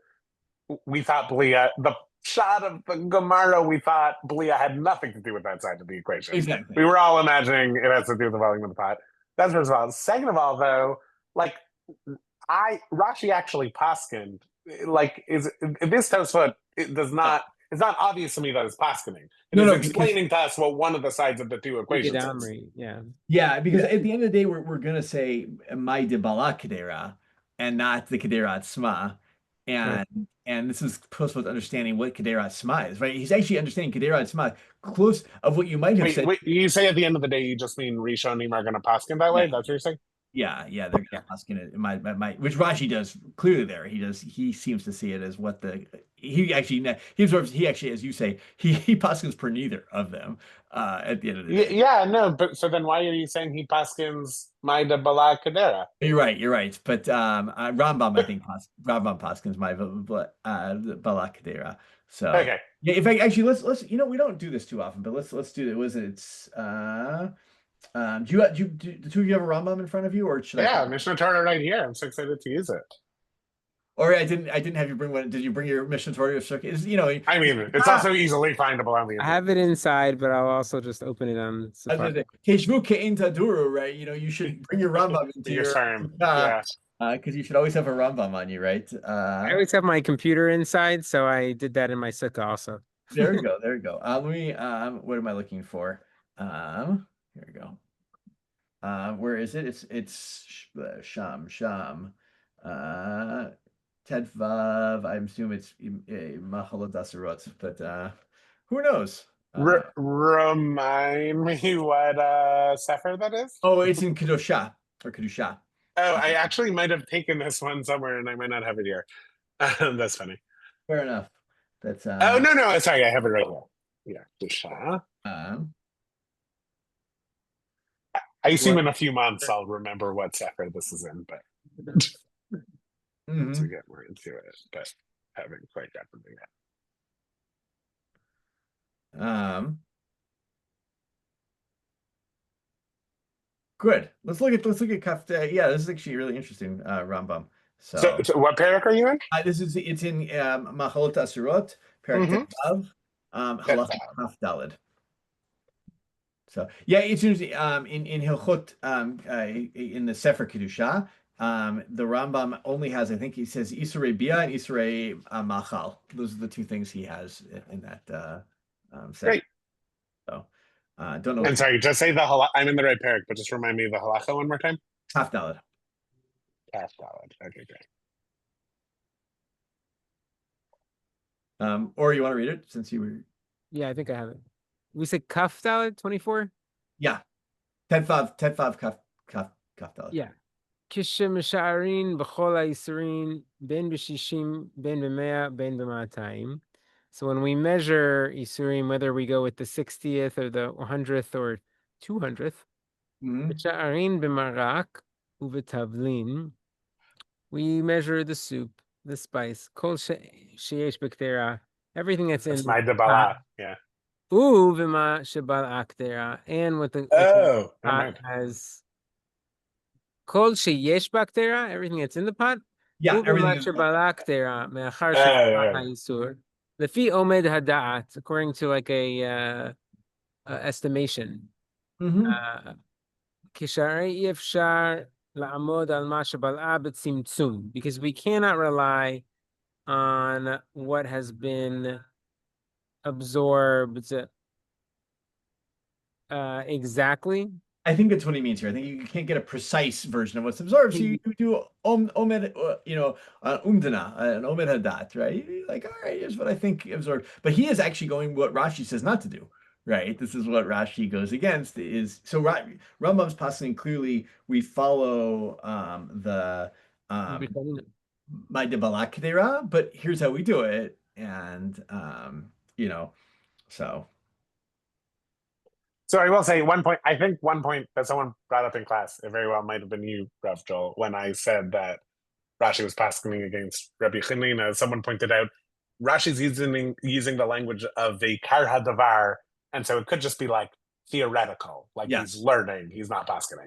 we thought blia, the shot of the Gemara, we thought blia had nothing to do with that side of the equation. Exactly. We were all imagining it has to do with the volume of the pot. That's first of all. Second of all, though, like Rashi actually paskined, like is this Tosfot it's not obvious to me that it's paskening. It's explaining to us what one of the sides of the two equations is. Yeah, because at the end of the day, we're gonna say my de bala kedera and not the kedera atzma, and this is Tosfot understanding what kedera atzma is, right? He's actually understanding kedera atzma close of what you might have said. Wait, you say at the end of the day, you just mean Rishonim are going to paskin that way? That's what you're saying? Yeah, they're gonna asking it. Which Rashi does clearly there. He seems to see it as what he actually, as you say, he paskins per neither of them at the end of the day. Yeah, no, but so then why are you saying he paskins Maida Bala Kadera? You're right. But Rambam, I think Rambam paskins my balakadera. So Okay. yeah, in fact, actually, let's we don't do this too often, but let's do it. Do the two of you have a Rambam in front of you, or should I Yeah, find? Mishnah Torah right here. I'm so excited to use it. Or I didn't have you bring one. Did you bring your Mishnah Torah circuit? I mean, it's also easily findable on the I internet. have it inside, but I'll also just open it on Safari. Keshvu ke'in taduru, right? You should bring your Rambam into Your your term. Yeah. because you should always have a Rambam on you, right? I always have my computer inside, so I did that in my sukkah also. There we go. There we go. Let me. What am I looking for? Here we go. Where is it? It's Sham. Ted Vav. I assume it's Mahalot Dasarot, but who knows? Remind me what Sefer that is? Oh, it's in Kedusha or Kedusha. Oh, I actually might have taken this one somewhere and I might not have it here. That's funny. Fair enough. That's Oh no, sorry, I have it right here. Yeah, Kedusha. I assume in a few months I'll remember what Sefer this is in, but to get more into it, but haven't quite gotten there yet. Good. Let's look at Kafta. Yeah, this is actually really interesting, Rambam. So what parak are you in? It's in Machalot Asurot, parak Tev, Halacha Kaf Daled. So yeah, it's interesting. In Hilchot, in the Sefer Kedusha, the Rambam only has, I think he says Isurei Bia and Isurei Machal. Those are the two things he has in that Sefer. Great. So don't know. And sorry, just say the I'm in the right parak, but just remind me of the halacha one more time. Kaf Daled. Kaf Daled. Okay, great. Or you want to read it since you were? Yeah, I think I have it. We said Kaf Dalet 24? Yeah. Ted Vav Kaf Dalet. Yeah. Kishem Sha'arin B'chol HaYisurin Ben B'shishim Ben B'mea Ben B'matayim. So when we measure Isurim, whether we go with the 60th or the 100th or 200th, Sha'arin B'marak U'v'tavlin, we measure the soup, the spice, Kol Sheyesh B'ktera, everything that's in my Debala, yeah. V'ma Shebal Aktera, and what the pot has Kol Sheyesh B'ktera, everything that's in the pot. Yeah, everything. Shebal Aktera me'achar Shebal HaYisur. Lefi Omed Hada'at, according to like a estimation. Kisharei Yefshar La'amod al Ma Shebal'a B'tzimtzum, because we cannot rely on what has been absorbed exactly. I think that's what he means here. I think you can't get a precise version of what's absorbed. So you do omed, an omed hadat, right? Like, all right, here's what I think absorbed. But he is actually going what Rashi says not to do, right? This is what Rashi goes against. Rambam's passing clearly. We follow the my debalak kedera, but here's how we do it, and so. So I will say one point that someone brought up in class, it very well might have been you, Rav Joel, when I said that Rashi was passing against Rabbi Chanina. Someone pointed out Rashi's using the language of a karha davar, and so it could just be like theoretical, like he's learning, he's not passing.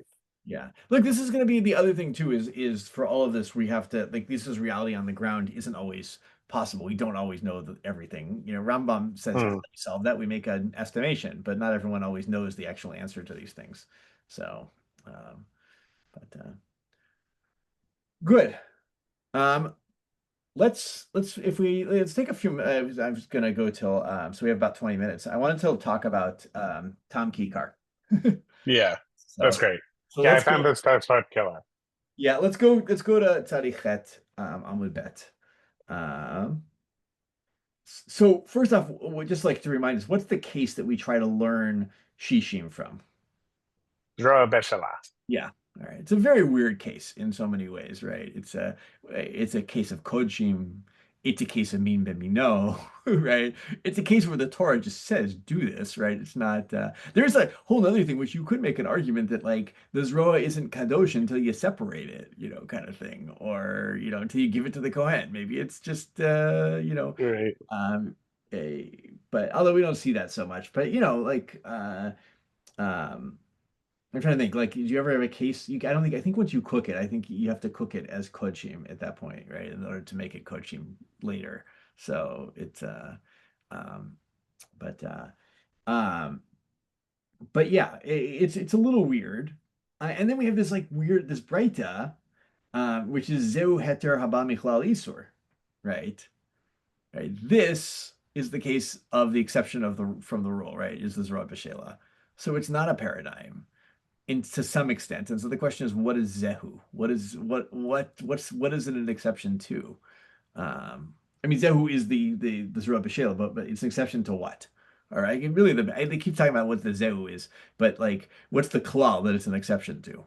Yeah. Look, this is going to be the other thing too, is for all of this, we have to, like, this is reality on the ground isn't always possible. We don't always know everything. Rambam says we solve that, we make an estimation, but not everyone always knows the actual answer to these things. So, good. Let's take a few. I'm just gonna go till so we have about 20 minutes. I wanted to talk about Tom Kikar. Yeah, that's great. So I found this part killer. Yeah, let's go to Tzadichet Amud Bet. So first off, we'd just like to remind us, what's the case that we try to learn Shishim from? Dror Beshala. Yeah. All right. It's a very weird case in so many ways, right? It's a case of kodshim. It's a case of min b'mino, right? It's a case where the Torah just says do this, right? It's not. There's a whole other thing which you could make an argument that like the zroa isn't kadosh until you separate it, kind of thing, or until you give it to the kohen. Maybe it's just Right. but although we don't see that so much, but like um I'm trying to think. Like, do you ever have a case? I don't think. I think once you cook it, I think you have to cook it as kodshim at that point, right? In order to make it kodshim later. So it's um, but um, but yeah, it's a little weird. And then we have this like weird this breita, which is zeu heter haba michlal isur, right? Right. This is the case of the exception of the from the rule, right? Is the zroa b'shela. So it's not a paradigm to some extent. And so the question is, what is Zehu? What is it an exception to? I mean, Zehu is the Zerah B'Shelah, but it's an exception to what? All right, and really, they keep talking about what the Zehu is, but like, what's the klal that it's an exception to?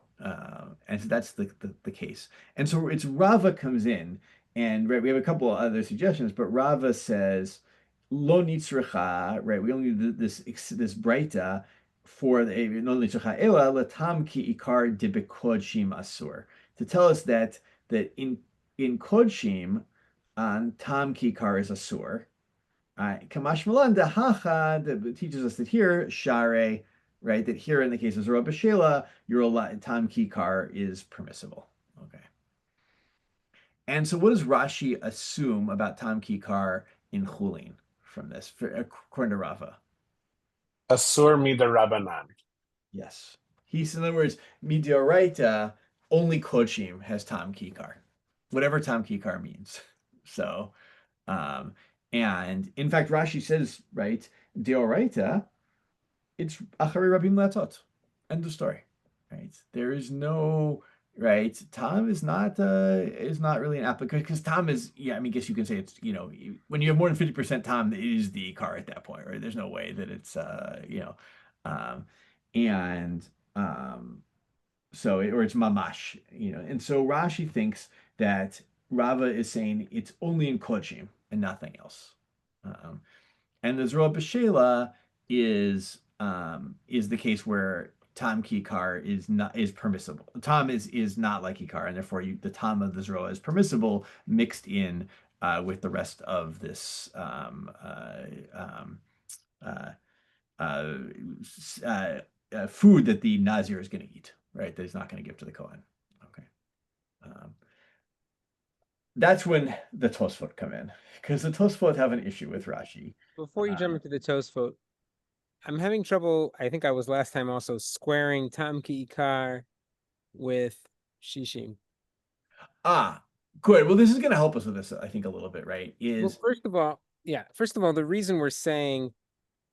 And so that's the case. And so it's Rava comes in, and right, we have a couple of other suggestions, but Rava says, lo nitzrecha, right? We only need this breita for the non nitzrecha ela latam ki ikar dibekodshim asur, to tell us that in kodshim tam kikar is asur. Kamash Malan Hacha that teaches us that here share, right? That here in the case of Zerah B'Shela, your tam kikar is permissible. Okay. And so, what does Rashi assume about tam kikar in Chullin from this, according to Rava? Asur mida Rabbanan. Yes. In other words, midioraita, only Kodshim has tam kikar, whatever tam kikar means. So, and in fact, Rashi says, right, deoraita, it's achari rabim latot. End of story. Right. There is no right. Tam is not really an applicant because tam is, yeah, I mean, I guess you can say it's, when you have more than 50% tam, it is the car at that point, right? There's no way that it's and so or it's mamash, and so Rashi thinks that Rava is saying it's only in Kodshim and nothing else. And the Zroa B'Shela is the case where Tam Kikar is permissible. Tam is not like Kikar, and therefore the Tam of the Zroa is permissible mixed in with the rest of this food that the Nazir is going to eat, right? That he's not going to give to the Kohen. Okay. That's when the Tosfot come in, because the Tosfot have an issue with Rashi. Before you jump into the Tosfot, I'm having trouble. I think I was last time also squaring Tam Ki Ikar with Shishim. Good. Well, this is going to help us with this, I think, a little bit, right? Well, first of all, the reason we're saying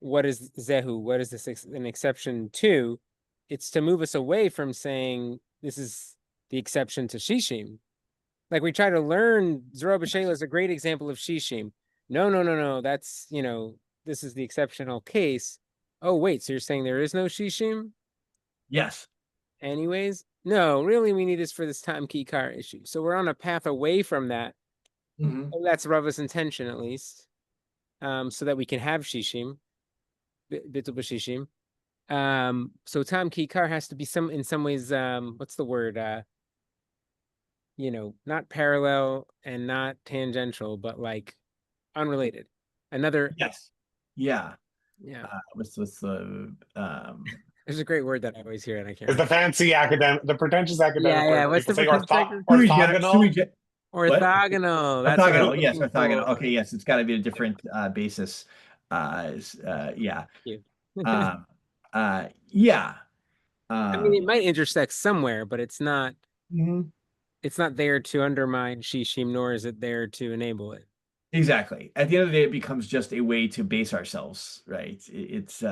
what is Zehu, what is this an exception to, it's to move us away from saying this is the exception to Shishim. Like we try to learn, Zerah B'Shela is a great example of Shishim. No. That's, this is the exceptional case. Oh, wait, so you're saying there is no Shishim? Yes. Anyways, no, really, we need this for this Tam Kikar issue. So we're on a path away from that. Mm-hmm. That's Rava's intention, at least, so that we can have Shishim, Bitul B'Shishim. So Tam Kikar has to be in some ways, what's the word? Not parallel and not tangential, but like unrelated. Another. Yes. Yeah. Yeah. What's the There's a great word that I always hear and I can't. It's the fancy academic, the pretentious academic. Yeah. What's the orthogonal? Orthogonal. Orthogonal. Yes, orthogonal. Okay. Yes, it's got to be a different basis. Yeah. Yeah. I mean, it might intersect somewhere, but it's not. Mm-hmm. It's not there to undermine Shishim, nor is it there to enable it. Exactly. At the end of the day, it becomes just a way to base ourselves, right? It's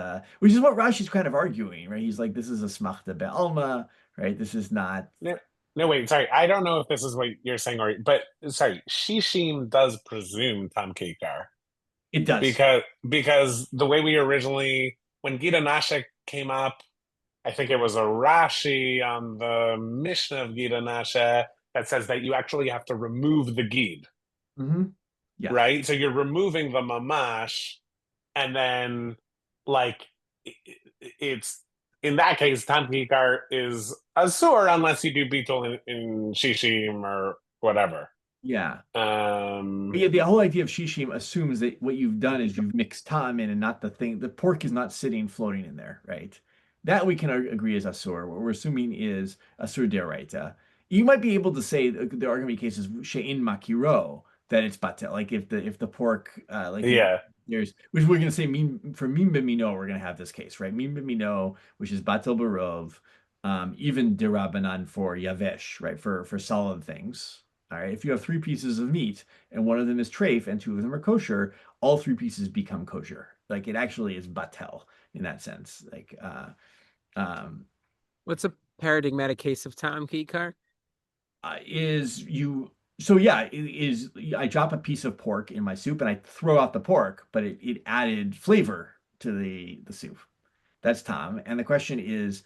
which is what Rashi's kind of arguing, right? He's like, this is a smachta be'alma, right? This is not. No, wait, sorry. I don't know if this is what you're saying, but sorry, Shishim does presume Tam Kikar. It does. Because the way we originally, when Gita Nashek came up, I think it was a Rashi on the Mishnah of Gita Nasha that says that you actually have to remove the Gid, Yeah. right? So you're removing the mamash, and then like it's in that case, Tamkikar is asur unless you do beetle in shishim or whatever. Yeah. Um, Yeah, the whole idea of shishim assumes that what you've done is you've mixed tam in and not the thing. The pork is not sitting floating in there, right? That we can agree is asur. What we're assuming is asur deraita. You might be able to say there are going to be cases she'in makiro that it's batel. Like if the pork yeah, there's which we're going to say mean for min b'mino we're going to have this case, right? Min b'mino, which is batel barov, even derabanan for yavesh, right? For solid things. All right. If you have three pieces of meat and one of them is treif and two of them are kosher, all three pieces become kosher. Like it actually is batel in that sense. Like um What's a paradigmatic case of Tom Kikar? is you so yeah, is I drop a piece of pork in my soup and I throw out the pork, but it added flavor to the soup. That's Tom. And the question is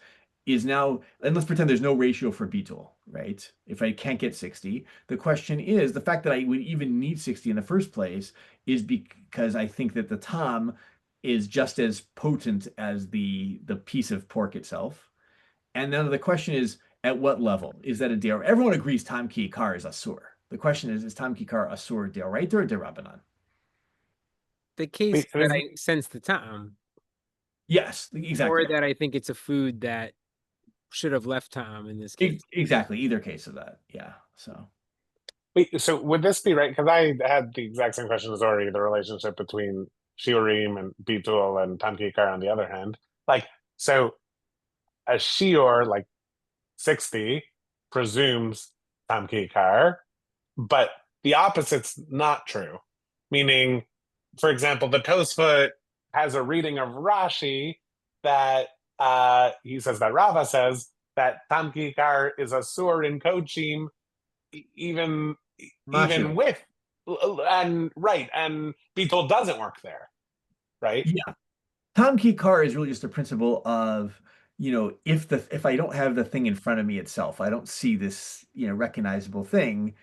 now, and let's pretend there's no ratio for beetle, right? If I can't get 60, the question is the fact that I would even need 60 in the first place is because I think that the Tom is just as potent as the piece of pork itself. And then the question is, at what level? Is that a deal? Everyone agrees Tam Ki Kar is Asur. The question is Tam Ki Kar Asur Deoraita or Derabanan? The case that I sense the Tom, Yes, exactly. or that I think it's a food that should have left Tom in this case. Exactly. Either case of that. Yeah. So. wait, so would this be right? Because I had the exact same question as Ori, the relationship between Shiurim and Betul and Tamkikar on the other hand. Like, so a Shiur, like 60, presumes Tamkikar, but the opposite's not true. Meaning, for example, the Tosfot has a reading of Rashi that he says that Rava says that Tamkikar is a sur in Kochim, even Mashu. with and right, and Beetle doesn't work there, right? Yeah. Tom Key Car is really just a principle of, if I don't have the thing in front of me itself, I don't see this, recognizable thing.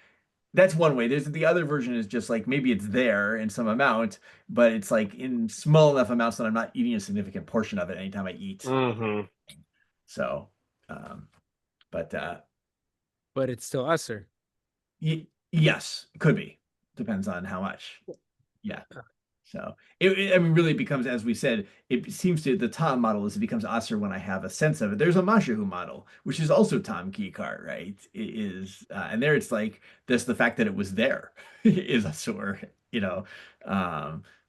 That's one way. There's the other version is just like maybe it's there in some amount, but it's like in small enough amounts that I'm not eating a significant portion of it anytime I eat. Mm-hmm. So, um, but But it's still usser. yes, could be. Depends on how much. Yeah. So I mean, really becomes, as we said, it seems to the Tom model is it becomes Aser when I have a sense of it. There's a Mashahu model, which is also Tom Keycart, right? It is, and there it's like that's the fact that it was there is Asur, you know.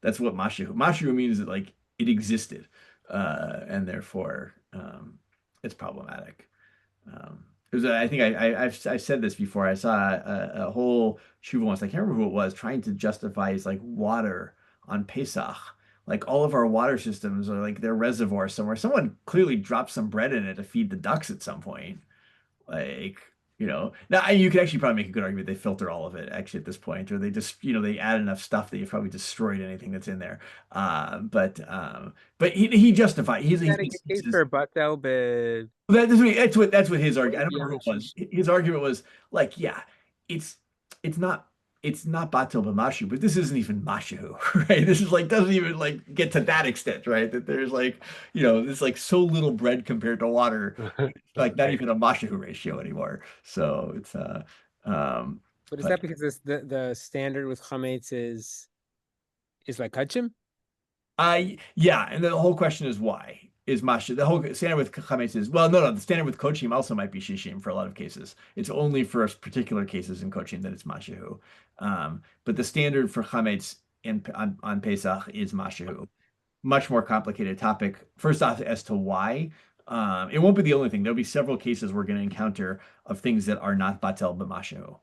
That's what Mashahu means that like it existed, and therefore it's problematic. Because I think I've said this before. I saw a whole tshuva once. I can't remember who it was trying to justify his like water on Pesach. Like all of our water systems are like their reservoir somewhere. Someone clearly dropped some bread in it to feed the ducks at some point. Like, now you could actually probably make a good argument they filter all of it actually at this point, or they just, they add enough stuff that you've probably destroyed anything that's in there. But he justified. He's That a case for Batel, but that's what his argument. I don't remember who it was. Shishi. His argument was like, yeah, it's it's not batil b'mashu, but this isn't even mashu, right? This is like doesn't even like get to that extent, right? That there's like, it's like so little bread compared to water, like not even a mashu ratio anymore. So it's But is that because the standard with chametz is like kachim? Yeah, and the whole question is why is masha the whole standard with chametz is no, the standard with kochim also might be shishim for a lot of cases. It's only for particular cases in kochim that it's mashahu, but the standard for chametz on Pesach is mashahu. Much more complicated topic. First off, as to why, it won't be the only thing. There'll be several cases we're going to encounter of things that are not batel b'mashahu,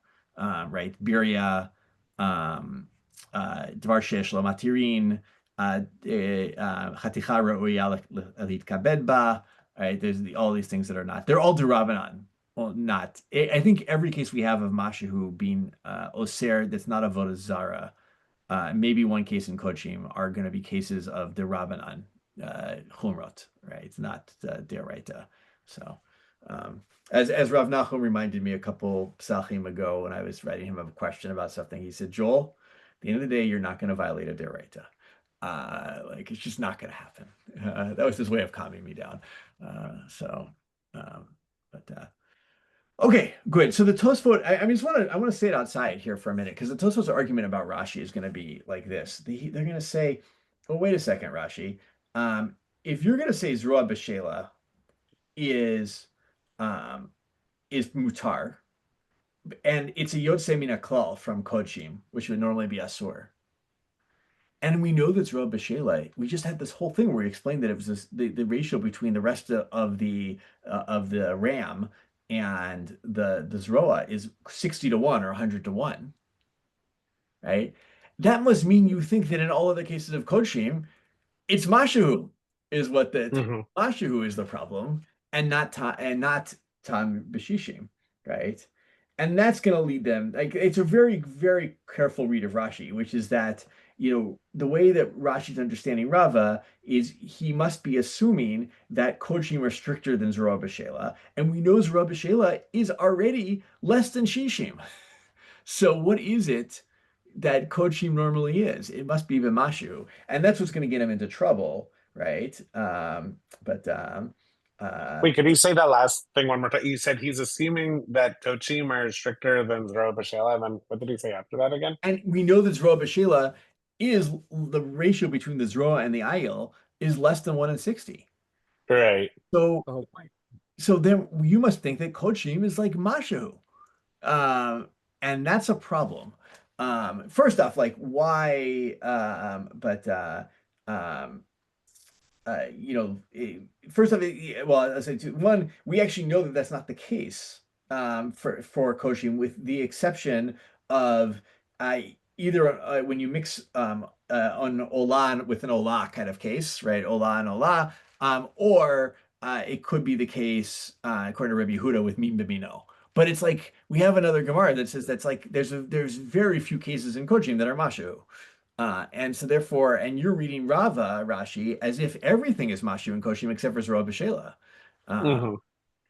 right? Biria, dvar shesh lo matirin. Chaticha ra'uya litkabed ba. Right, there's all these things that are not. They're all derabanan. Well, not. I think every case we have of mashahu being oser that's not a avodah zara, maybe one case in kochim are going to be cases of derabanan chumrot. Right. It's not Deoraita. So, as Rav Nachum reminded me a couple psachim ago when I was writing him a question about something, he said, Joel, at the end of the day, you're not going to violate a Deoraita. Like, it's just not going to happen. That was his way of calming me down. Okay, good. So the Tosfot, I mean, I want to say it outside here for a minute because the Tosfot's argument about Rashi is going to be like this. They're going to say, "Oh, wait a second, Rashi. If you're going to say Zroa B'Shela is mutar, and it's a Yotze Min HaKlal from Kodshim, which would normally be Asur, and we know that Zroa B'Shela, we just had this whole thing where we explained that it was the ratio between the rest of the ram and the Zroa is 60-1 or 100-1, right? That must mean you think that in all other cases of Kodshim, it's Mashahu is what Mashahu is the problem, and not Tam B'Shishim, right? And that's going to lead them, like, it's a very, very careful read of Rashi, which is that, the way that Rashi's understanding Rava is he must be assuming that Kodshim are stricter than Zroa B'Shela, and we know Zroa B'Shela is already less than Shishim. So what is it that Kodshim normally is? It must be B'Mashu, and that's what's going to get him into trouble, right? Wait, could you say that last thing one more time? You said he's assuming that Kodshim are stricter than Zroa B'Shela, and then what did he say after that again? And we know that Zroa B'Shela is the ratio between the Zroa and the Ayil is less than 1 in 60. Right. So, so then you must think that Kodshim is like Mashu. And that's a problem. First off, like why, first off, well, I say two. One, we actually know that that's not the case for Kodshim, with the exception of either when you mix an Ola with an Ola kind of case, right? Ola and Ola, or it could be the case according to Rabbi Yehuda with Mim B'Mino. But it's like we have another Gemara that says that's like there's very few cases in Kodshim that are Mashu. And so therefore, and you're reading Rava, Rashi, as if everything is Mashu in Kodshim except for Zroa B'Shela.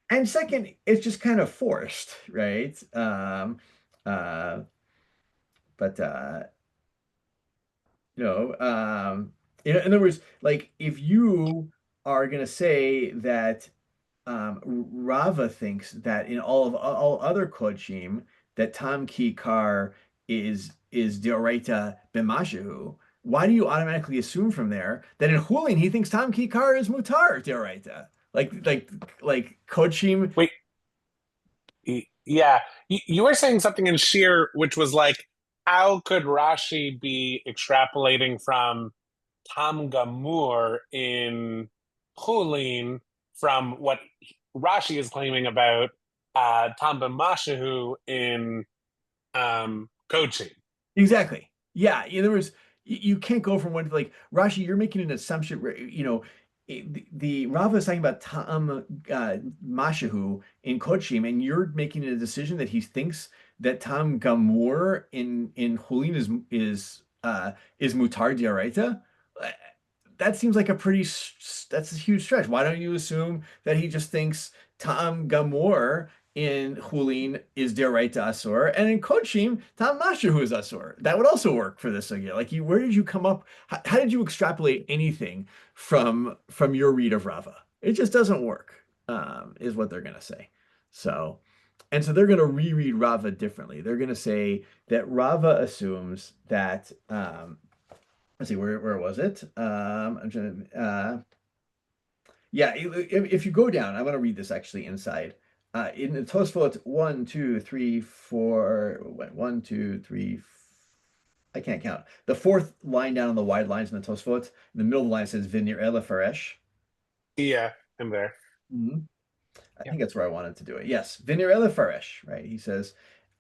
And second, it's just kind of forced, right? In other words, like if you are going to say that Rava thinks that in all other Kodshim that Tam Ki Kar is Deoraita B'Mashahu, why do you automatically assume from there that in Chullin he thinks Tam Ki Kar is Mutar Deoraita? Like Kodshim. Wait. Yeah, you were saying something in Shir, which was like, how could Rashi be extrapolating from Tam Gamur in Chullin from what Rashi is claiming about Tam B'Mashahu in Kodshim? Exactly. Yeah. In other words, you can't go from one to like Rashi. You're making an assumption. The Rava is talking about Tam Mashahu in Kodshim, and you're making a decision that he thinks that Tam Gamur in Chullin is Mutar D'Oraita. That seems like that's a huge stretch. Why don't you assume that he just thinks Tam Gamur in Chullin is D'Oraita Asur, and in Kodshim, Tam Mashahu is Asur? That would also work for this sugya. Like, where did you come up? How did you extrapolate anything from your read of Rava? It just doesn't work, is what they're going to say. So they're going to reread Rava differently. They're going to say that Rava assumes that, let's see, where was it? Yeah, if you go down, I'm going to read this actually inside. In the Tosfot, 1, 2, 3, 4, 1, 2, 3, I can't count. The fourth line down on the wide lines in the Tosfot, in the middle of the line says Vinir Ela Faresh. Yeah, I'm there. I think that's where I wanted to do it. Yes, Vinir Ela Faresh, right? He says,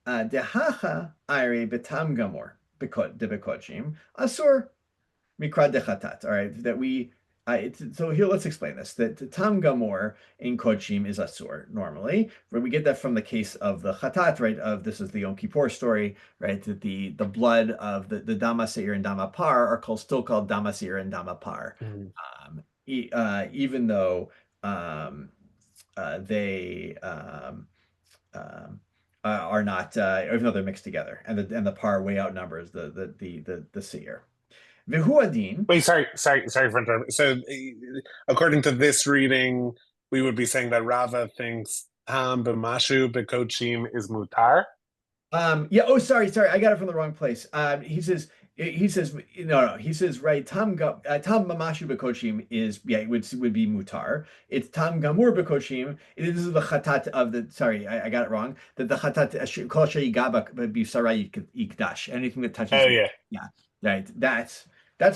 Dehacha Ire Betam Gamor de Bekodshim Asur Mikra Dechatat. All right, that we. So here, let's explain this. That Tam Gamor in Kodshim is Asur normally. Where we get that from the case of the Chatat, right? This is the Yom Kippur story, right? That the blood of the Dama Seir and Dama Par are still called Dama Seir and Dama Par. even though they are not, even though they're mixed together, and the par way outnumbers the seer. Vihuadin. Wait, sorry for interrupting. So, according to this reading, we would be saying that Rava thinks Tam b'mashu b'kochim is mutar. Yeah. Oh, sorry. I got it from the wrong place. He says no. He says right. Tam mamashu bekochim is it would be mutar. It's tam gamur bekochim. This is the chatat of the. Sorry, I got it wrong. That the chatat kol sheigabak b'sarai yikdash. Anything that touches. Oh yeah. Yeah. Right. That's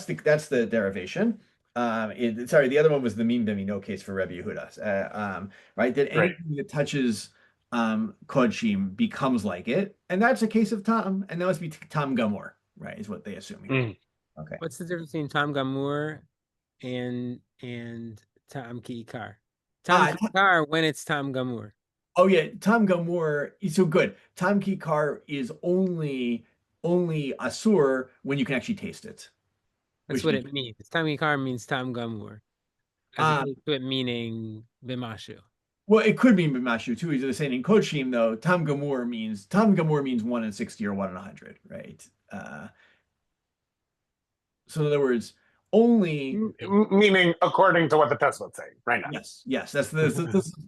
the derivation. Sorry, the other one was the mim b'mino case for Rebbe Yehuda. Right. That anything that touches kodshim becomes like it, and that's a case of tam, and that must be tam gamor, right? Is what they assume here. Okay. What's the difference between tam gamur and tam ki'ikar? Tam ki'ikar when it's tam gamur. Oh yeah, tam gamur is so good. Tam ki'ikar is only asur when you can actually taste it. That's what it means. Tam ki'ikar means tam gamur, as opposed to it meaning b'mashu. Well, it could mean b'mashu too. He's saying in kodshim though, tam gamur means 1 in 60 or 1 in 100, right? So in other words, only meaning according to what the Tosfot saying right now. Yes. That's the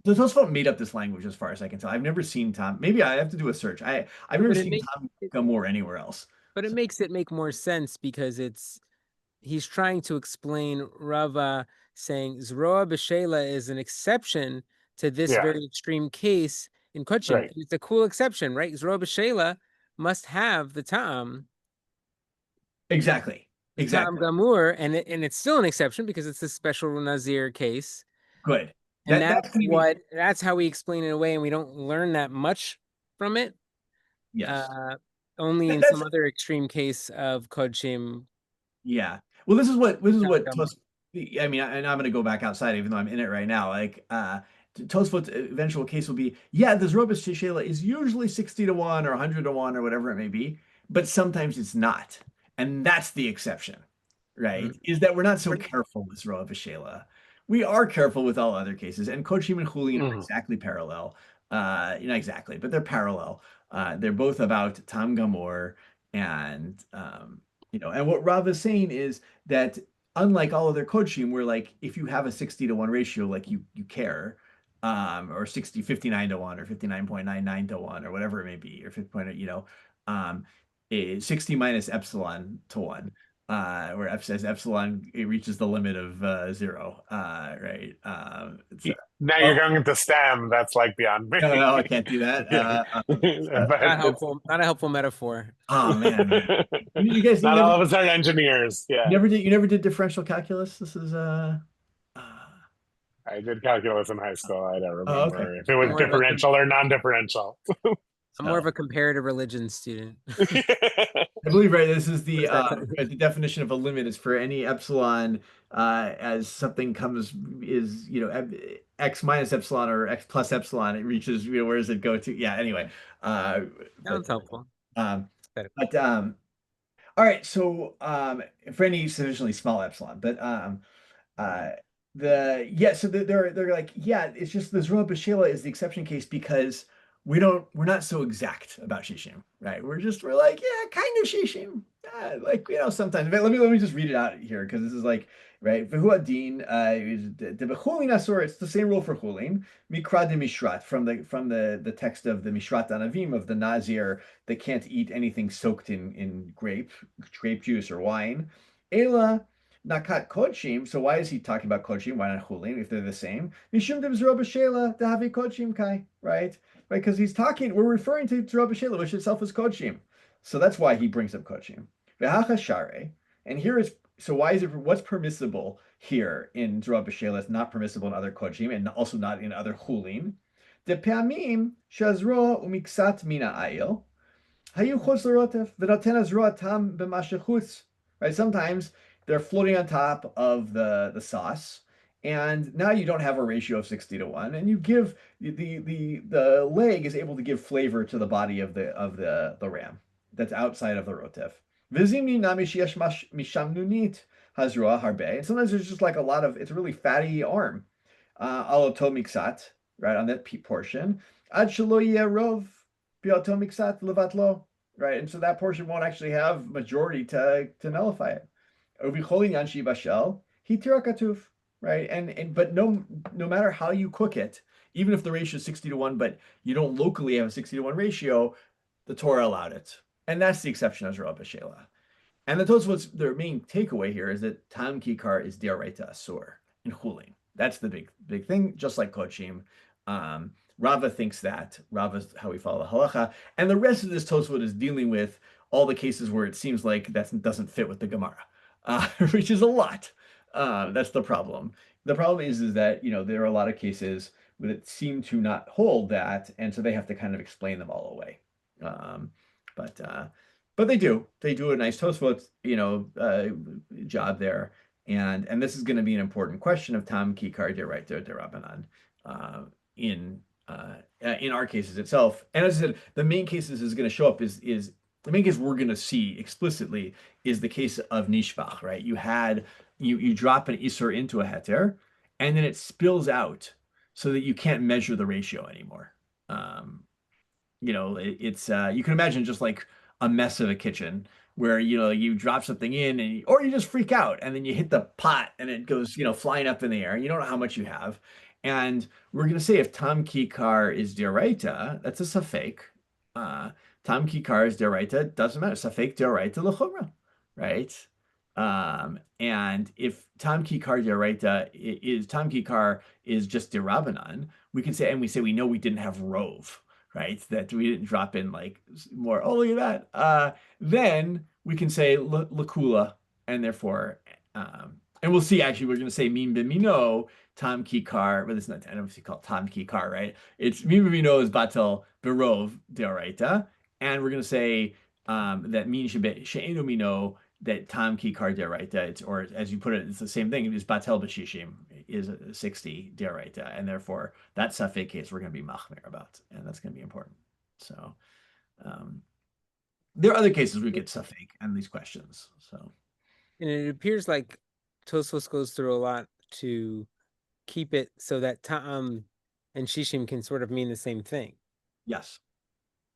Tosfot made up this language as far as I can tell. I've never seen Tom. Maybe I have to do a search. I've never seen Tom Gamor anywhere else. But it makes it make more sense because he's trying to explain Rava saying Zroa B'Shela is an exception to this very extreme case in Kodshim. Right. It's a cool exception, right? Zroa B'Shela must have the Tam. Exactly. Tam Gamur, and it's still an exception because it's a special Nazir case. Good. And that's how we explain it away, and we don't learn that much from it. Yes. Only in some other extreme case of Kodshim. Yeah. Well, this is what I mean, and I'm going to go back outside, even though I'm in it right now. Like, Tosfot's eventual case will be, the Zrobis Sheshela is usually 60 to 1 or 100 to 1 or whatever it may be, but sometimes it's not. And that's the exception, right? Is that we're not so careful with Zroa B'Shela. We are careful with all other cases, and Kodshim and Chullin are exactly parallel. Not exactly, but they're parallel. They're both about Tam Gamor, and and what Rav is saying is that unlike all other Kodshim, where like if you have a 60 to 1 ratio, like you care, or 59 to 1 or 59.99 to 1 or whatever it may be, or 50, 60 minus epsilon to 1, where F says epsilon, it reaches the limit of 0, right? Now you're going into STEM. That's like beyond me. No, I can't do that. Not a helpful metaphor. Oh man, you guys not all of us are engineers. Yeah, you never did differential calculus. This is I did calculus in high school. I don't remember if it was differential or non-differential. I'm more of a comparative religion student. I believe, right, this is the definition of a limit is for any epsilon as something is x minus epsilon or x plus epsilon, it reaches, where does it go to? Yeah, anyway. Sounds helpful. All right, so for any sufficiently small epsilon, but so they're like, it's just the Zroa B'Shela is the exception case because we're not so exact about shishim, right? We're like, kind of shishim, sometimes. Let me just read it out here because this is like, right? V'huadin the bechulin asur. It's the same rule for chulin. Mikra de mishrat from the text of the Mishrat Anavim of the Nazir that can't eat anything soaked in grape juice or wine. Ela nakat kodshim. So why is he talking about kodshim? Why not chulin if they're the same? Mishum de Zroa B'Shela dahavi kodshim kai, right? Right, because we're referring to Zroa B'Shela, which itself is kodshim. So that's why he brings up kodshim. And here is, so why is what's permissible here in Zroa B'Shela is not permissible in other kodshim and also not in other chulin. De pe'amim shazro umiksat mina ayil hayu chutz l'rotev v'noten hazroa tam b'mashechutz. Right, sometimes they're floating on top of the sauce. And now you don't have a ratio of 60 to 1, and you give the leg is able to give flavor to the body of the ram that's outside of the rotev. Vizimni nami sheyesh misham nunit hazroa harbe. And sometimes there's just like a lot of, it's a really fatty arm. Aloto miksat, right, on that portion. Ad shelo yeh rov bi'oto miksat levatlo, right? And so that portion won't actually have majority to nullify it. Uvichol inyan shibashel hitira katuf, right? And but no matter how you cook it, even if the ratio is 60-1, but you don't locally have a 60-1 ratio, the Torah allowed it. And that's the exception as Rabbi Shela. And the Tosfot's their main takeaway here is that Tam Kikar is Diaraita Asur in Chullin. That's the big thing, just like Kochim. Rava thinks that. Rava's how we follow the halacha. And the rest of this Tosfot is dealing with all the cases where it seems like that doesn't fit with the Gemara, which is a lot. That's the problem. The problem is that, there are a lot of cases that seem to not hold that, and so they have to kind of explain them all away. But they do a nice Tosfot, job there. And this is going to be an important question of Tam Kikar Deraita Derabanan in our cases itself. And as I said, the main cases is going to show up is the main case we're going to see explicitly is the case of Nishvach, right? You drop an Isser into a Heter, and then it spills out so that you can't measure the ratio anymore. It's you can imagine just like a mess of a kitchen where you drop something in or you just freak out and then you hit the pot and it goes flying up in the air and you don't know how much you have. And we're going to say if Tam Kikar is Dioraita, that's a Safek. Tam Kikar is Dioraita, doesn't matter. Safek Dioraita L'chumra, right? And if Tam Kikar Dioraita Tam Kikar is just Dirabanan, we can say, and we know we didn't have Rove, right? That we didn't drop in like more, oh, look at that. Then we can say Lakula, and therefore, and we'll see, actually, we're going to say Mim Bimino, Tam Kikar, but it's not, I don't know if you call it Tam Kikar, right? It's Mim Bimino is Batel Berov Deoraita, and we're going to say that Min She'enu Mino, that Tam Kikar Deoraita, or as you put it, it's the same thing, it's Batel Bashishim, is a 60 Deoraita, and therefore that Safek case we're going to be Machmir about, and that's going to be important. So there are other cases we get Safek and these questions. So, and it appears like Tosfos goes through a lot to keep it so that Tam and Shishim can sort of mean the same thing. Yes.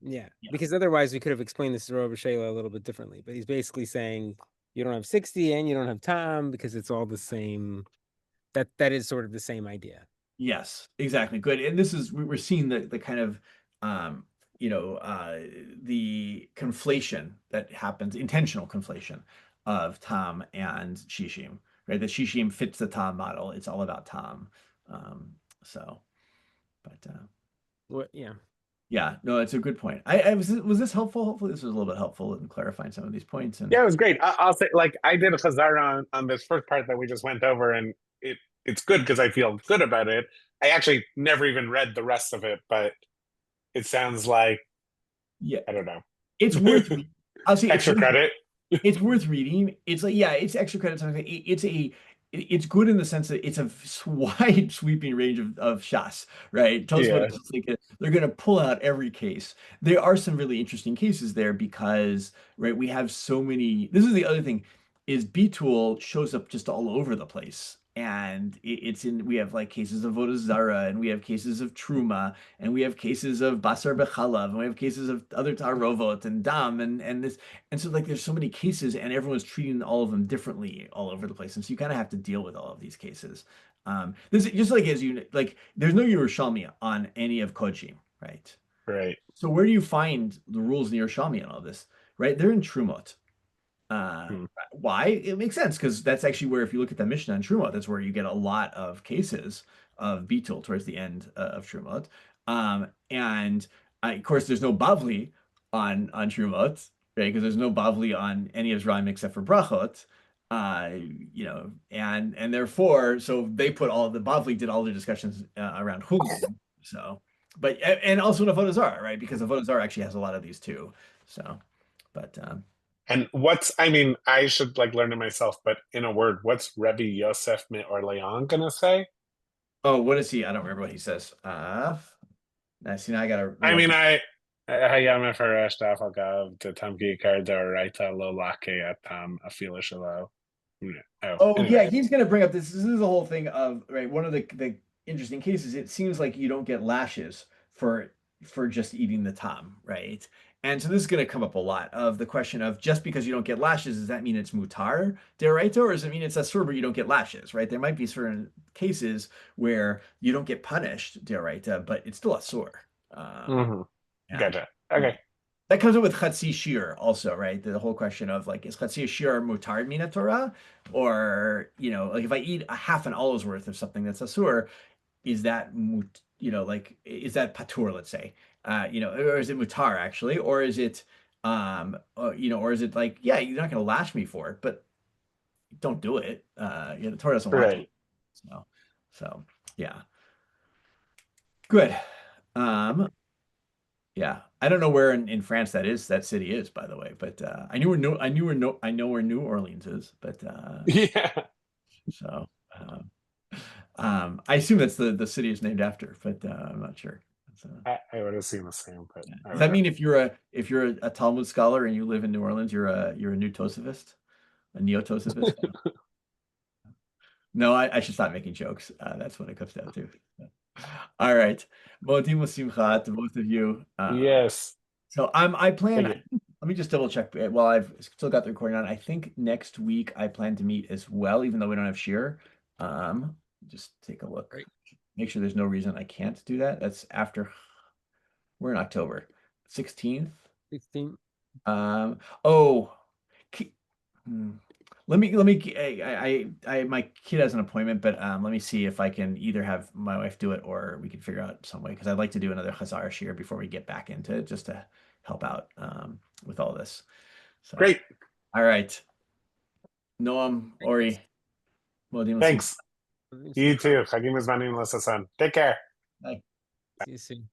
Yeah, because otherwise we could have explained this to Rabbi Shela a little bit differently. But he's basically saying you don't have 60 and you don't have Tam because it's all the same. That is sort of the same idea. Yes, exactly. Good. And this is, we're seeing the kind of the conflation that happens, intentional conflation of Tam and Shishim, right? The Shishim fits the Tam model. It's all about Tam. Yeah, no, it's a good point. Was this helpful? Hopefully this was a little bit helpful in clarifying some of these points. And yeah, it was great. I'll say, like, I did a Chazarah on this first part that we just went over, and it's good because I feel good about it. I actually never even read the rest of it, but it sounds like, I don't know. It's worth I'll say extra credit. It's worth reading. It's like, it's extra credit. It's good in the sense that it's a wide sweeping range of Shas, right? Tell us what it's like. They're going to pull out every case. There are some really interesting cases there because, right, we have so many. This is the other thing, is Bitul shows up just all over the place. And we have like cases of Avodah Zarah, and we have cases of Truma, and we have cases of Basar Bechalav, and we have cases of other Tarovot and Dam, and this, and so like there's so many cases, and everyone's treating all of them differently all over the place, and so you kind of have to deal with all of these cases. This just like there's no Yerushalmi on any of Kodshim, right? Right. So where do you find the rules in Yerushalmi and all this, right? They're in Trumot. Why? It makes sense because that's actually where, if you look at the Mishnah and Trumot, that's where you get a lot of cases of Bitul towards the end of Trumot. And of course, there's no Bavli on Trumot, right? Because there's no Bavli on any of Zraim except for Brachot. And therefore, so they put all the Bavli did all the discussions around Chulin. So, and also in Avodah Zarah, right? Because Avodah Zarah actually has a lot of these too. So, but. And I should like learn it myself, but in a word, what's Rebbe Yosef Me'Orleans gonna say? Oh, what is he? I don't remember what he says. Now I gotta. Hayam Efaresh Dafagav to Tam Kikar Daraita Lo Lake at Tam Afila Shalo. Oh anyway. yeah, he's going to bring up this. This is the whole thing of right. One of the interesting cases. It seems like you don't get lashes for just eating the tom, right? And so this is going to come up a lot of the question of just because you don't get lashes, does that mean it's mutar deraita, or does it mean it's asur but you don't get lashes, right? There might be certain cases where you don't get punished deraita, but it's still asur. Yeah. Gotcha. Okay. That comes up with Chatzi Shir also, right? The whole question of like, is Chatzi Shir mutar mina Torah? Or, like if I eat a half an olive's worth of something that's asur, is that, like, is that patur, let's say? Or is it mutar actually? Or is it, or is it like, yeah, you're not going to lash me for it, but don't do it. The Torah doesn't want you. Right. So, yeah. Good. Yeah, I don't know where in France that city is, by the way, but I know where New Orleans is, but Yeah. so I assume that's the city is named after, but I'm not sure. So, I would assume the same, but does that mean if you're a Talmud scholar and you live in New Orleans, you're a new Tosafist, a neo-Tosafist? No, I should stop making jokes. That's what it comes down to. All right, Modim Simchat to both of you. yes. So I plan. Thank Let me just double check while I've still got the recording on. I think next week I plan to meet as well, even though we don't have shear. Just take a look. Right. Make sure there's no reason I can't do that. That's after we're in October 16th. 16. Oh, let me. My kid has an appointment, but let me see if I can either have my wife do it or we can figure out some way because I'd like to do another Chazarah shear before we get back into it, just to help out with all this. So, Great. all right, Noam, Ori, Modim. Thanks. You too. Chagim Izmanim L'Sasan. Take care. Bye. See you soon.